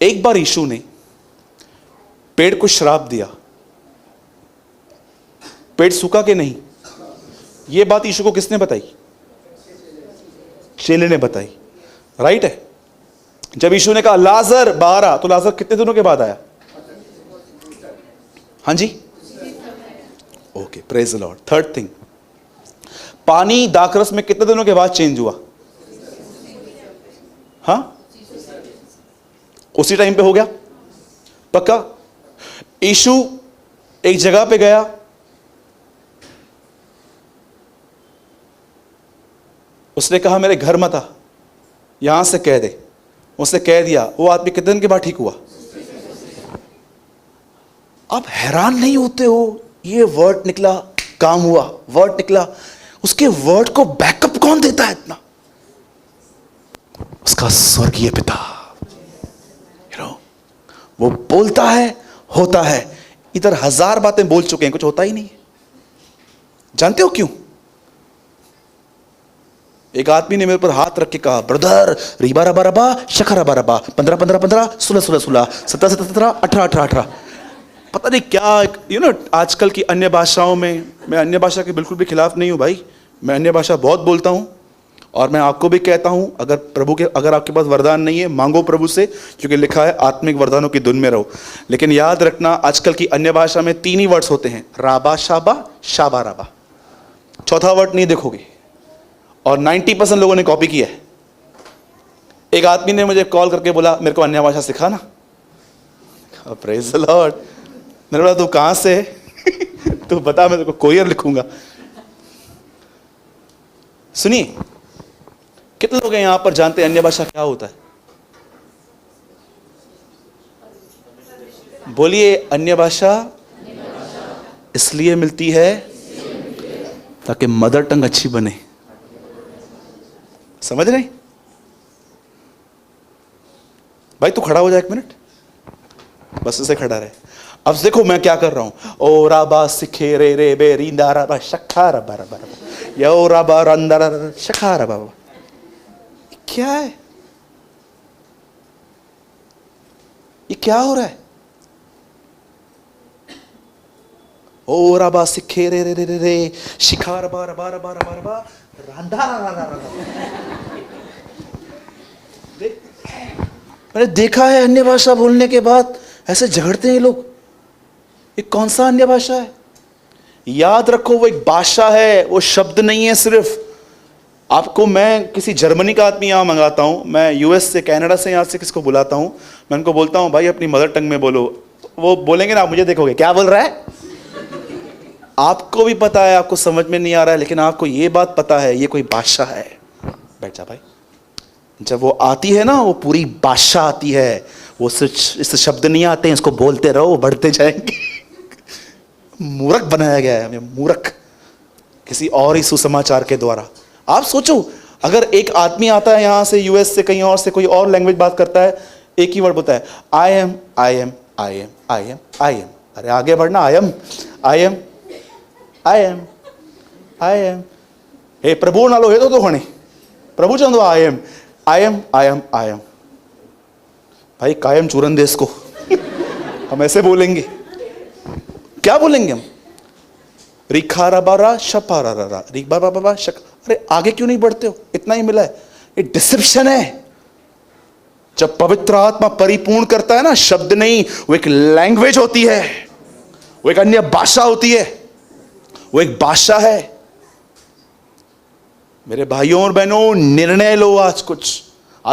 एक बार यीशु ने पेड़ को श्राप दिया, पेड़ सूखा कि नहीं? यह बात यीशु को किसने बताई? चेले ने बताई, राइट है। जब यीशु ने कहा लाजर बाहर आ, तो लाजर कितने दिनों के बाद आया? हाँ जी, okay, praise the Lord. Third thing, पानी दाखरस में कितने दिनों के बाद चेंज हुआ? हाँ, उसी टाइम पे हो गया, पक्का। यीशु एक जगह पे गया, उसने कहा मेरे घर मत आ, यहां से कह दे। उसने कह दिया, वो आदमी कितने दिन के बाद ठीक हुआ? आप हैरान नहीं होते हो, ये वर्ड निकला, काम हुआ, वर्ड निकला, उसके वर्ड को बैकअप कौन देता है इतना? उसका स्वर्गीय पिता। वो बोलता है, होता है। इधर 1000 बातें बोल चुके हैं, कुछ होता ही नहीं है। जानते हो क्यों? एक आदमी ने मेरे पर हाथ रख के कहा, ब्रदर रीबा रबा रबा शखा रबा रबा 15 15 15 16 16 16 17 17 17 18 18 18, पता नहीं क्या। आजकल की अन्य भाषाओं में, मैं अन्य भाषा के बिल्कुल भी खिलाफ नहीं हूं भाई, मैं अन्य भाषा बहुत बोलता हूं, और मैं आपको भी कहता हूं, अगर आपके पास वरदान नहीं है, मांगो प्रभु से, क्योंकि लिखा है आत्मिक वरदानों की धुन में रहो। लेकिन याद रखना, आजकल की अन्य भाषा में 3 ही वर्ड्स होते हैं, राबा शाबा शाबा राबा, चौथा वर्ड नहीं देखोगे। और 90% लोगों ने कॉपी किया है। एक आदमी ने मुझे कॉल करके बोला मेरे को अन्य भाषा सिखा ना। Praise the Lord. मैंने बोला तू कहां से है? तू बता, मैं तेरे को कोरियर लिखूंगा। सुनिए, कितने लोग हैं यहां पर जानते हैं अन्य भाषा क्या होता है? बोलिए, अन्य भाषा इसलिए मिलती है ताकि मदर टंग अच्छी बने। समझ रहे? भाई तू खड़ा हो जा 1 मिनट, बस ऐसे खड़ा रहे। अब देखो मैं क्या कर रहा हूं। ओ राबा सिखे रे रे बे रींदा राबा शखा रबा रबा रबा यो राबा रंदा रबा शखा रबा। क्या है ये? क्या हो रहा है? ओ राबा सिखे रे रे रे रे रे शिखा रबा रबा रबा रबा रबा रांधा रबा। मैंने देखा है अन्य भाषा बोलने के बाद ऐसे झगड़ते हैं ये लोग। ये कौन सा अन्य भाषा है? याद रखो, वो एक भाषा है, वो शब्द नहीं है सिर्फ। आपको मैं किसी जर्मनी का आदमी यहां मंगाता हूं, मैं यूएस से, कनाडा से, यहां से किसको बुलाता हूं, मैं उनको बोलता हूं भाई अपनी मदर टंग में बोलो। वो बोलेंगे ना, आप मुझे देखोगे क्या बोल रहा है। आपको भी पता है, आपको समझ में नहीं आ रहा है, लेकिन आपको ये बात पता है ये कोई भाषा है। बैठ जा भाई। जब वो आती है ना, वो पूरी भाषा आती है। वो इस शब्द नहीं आते हैं, इसको बोलते रहो, बढ़ते जाएंगे। मूर्ख बनाया गया है हमें, मूर्ख, किसी और ही सुसमाचार के द्वारा। आप सोचो, अगर एक आदमी आता है यहां से, यूएस से, कहीं और से, कोई और लैंग्वेज बात करता है, एक ही वर्ड बोलता है I am I am I am I am I am. अरे आगे बढ़ना, I am I am I am I am. हे प्रभु नालो हे तो खणे प्रभु चंदो I am I am I am I am. भाई कायम चूरन दे इसको। हम ऐसे बोलेंगे, क्या बोलेंगे हम? रिखारा बारा शपारा रा रिबा बाबा शक। अरे आगे क्यों नहीं बढ़ते हो? इतना ही मिला है। ये डिसेप्शन है। जब पवित्र आत्मा परिपूर्ण करता है ना, शब्द नहीं, वो एक लैंग्वेज होती है, वो एक अन्य भाषा होती है, वो एक भाषा है। मेरे भाइयों और बहनों, निर्णय लो, आज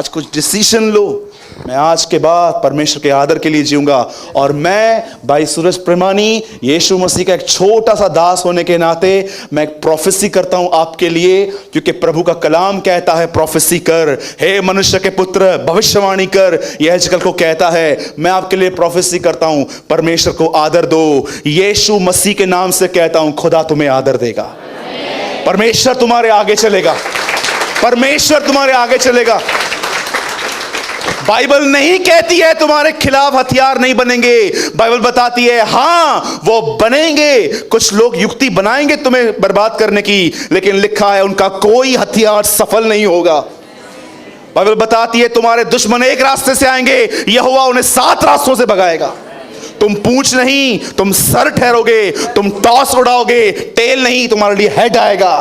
कुछ डिसीजन लो। मैं आज के बाद परमेश्वर के आदर के लिए जीऊंगा। और मैं भाई सूरज प्रेमानी, यीशु मसीह का एक छोटा सा दास होने के नाते मैं एक प्रोफेसी करता हूं आपके लिए, क्योंकि प्रभु का कलाम कहता है प्रोफेसी कर, हे मनुष्य के पुत्र भविष्यवाणी कर। यह आजकल को कहता है, मैं आपके लिए प्रोफेसी करता हूं, परमेश्वर को आदर दो। यीशु मसीह के नाम से कहता हूं, खुदा तुम्हें आदर देगा, परमेश्वर तुम्हारे आगे चलेगा, परमेश्वर तुम्हारे आगे चलेगा। बाइबल नहीं कहती है तुम्हारे खिलाफ हथियार नहीं बनेंगे। बाइबल बताती है हां वो बनेंगे। कुछ लोग युक्ति बनाएंगे तुम्हें बर्बाद करने की, लेकिन लिखा है उनका कोई हथियार सफल नहीं होगा। बाइबल बताती है तुम्हारे दुश्मन एक रास्ते से आएंगे, यहोवा उन्हें 7 रास्तों से भगाएगा। तुम पूंछ नहीं, तुम सर ठहरोगे, तुम टॉस उड़ाओगे, टेल नहीं, तुम्हारे लिए हेड आएगा।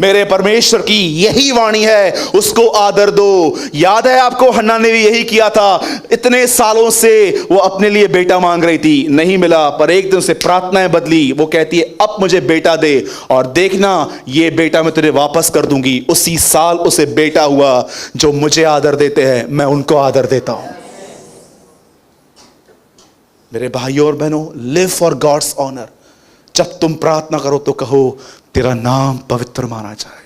मेरे परमेश्वर की यही वाणी है, उसको आदर दो। याद है आपको, हन्ना ने भी यही किया था। इतने सालों से वो अपने लिए बेटा मांग रही थी, नहीं मिला, पर एक दिन से प्रार्थनाएं बदली। वो कहती है अब मुझे बेटा दे, और देखना ये बेटा मैं तुझे वापस कर दूंगी। उसी साल उसे बेटा हुआ। जो मुझे आदर देते हैं मैं उनको आदर देता हूं। मेरे भाइयों और बहनों, लिव फॉर गॉड्स ऑनर। जब तुम प्रार्थना करो तो कहो तेरा नाम पवित्र माना जाए।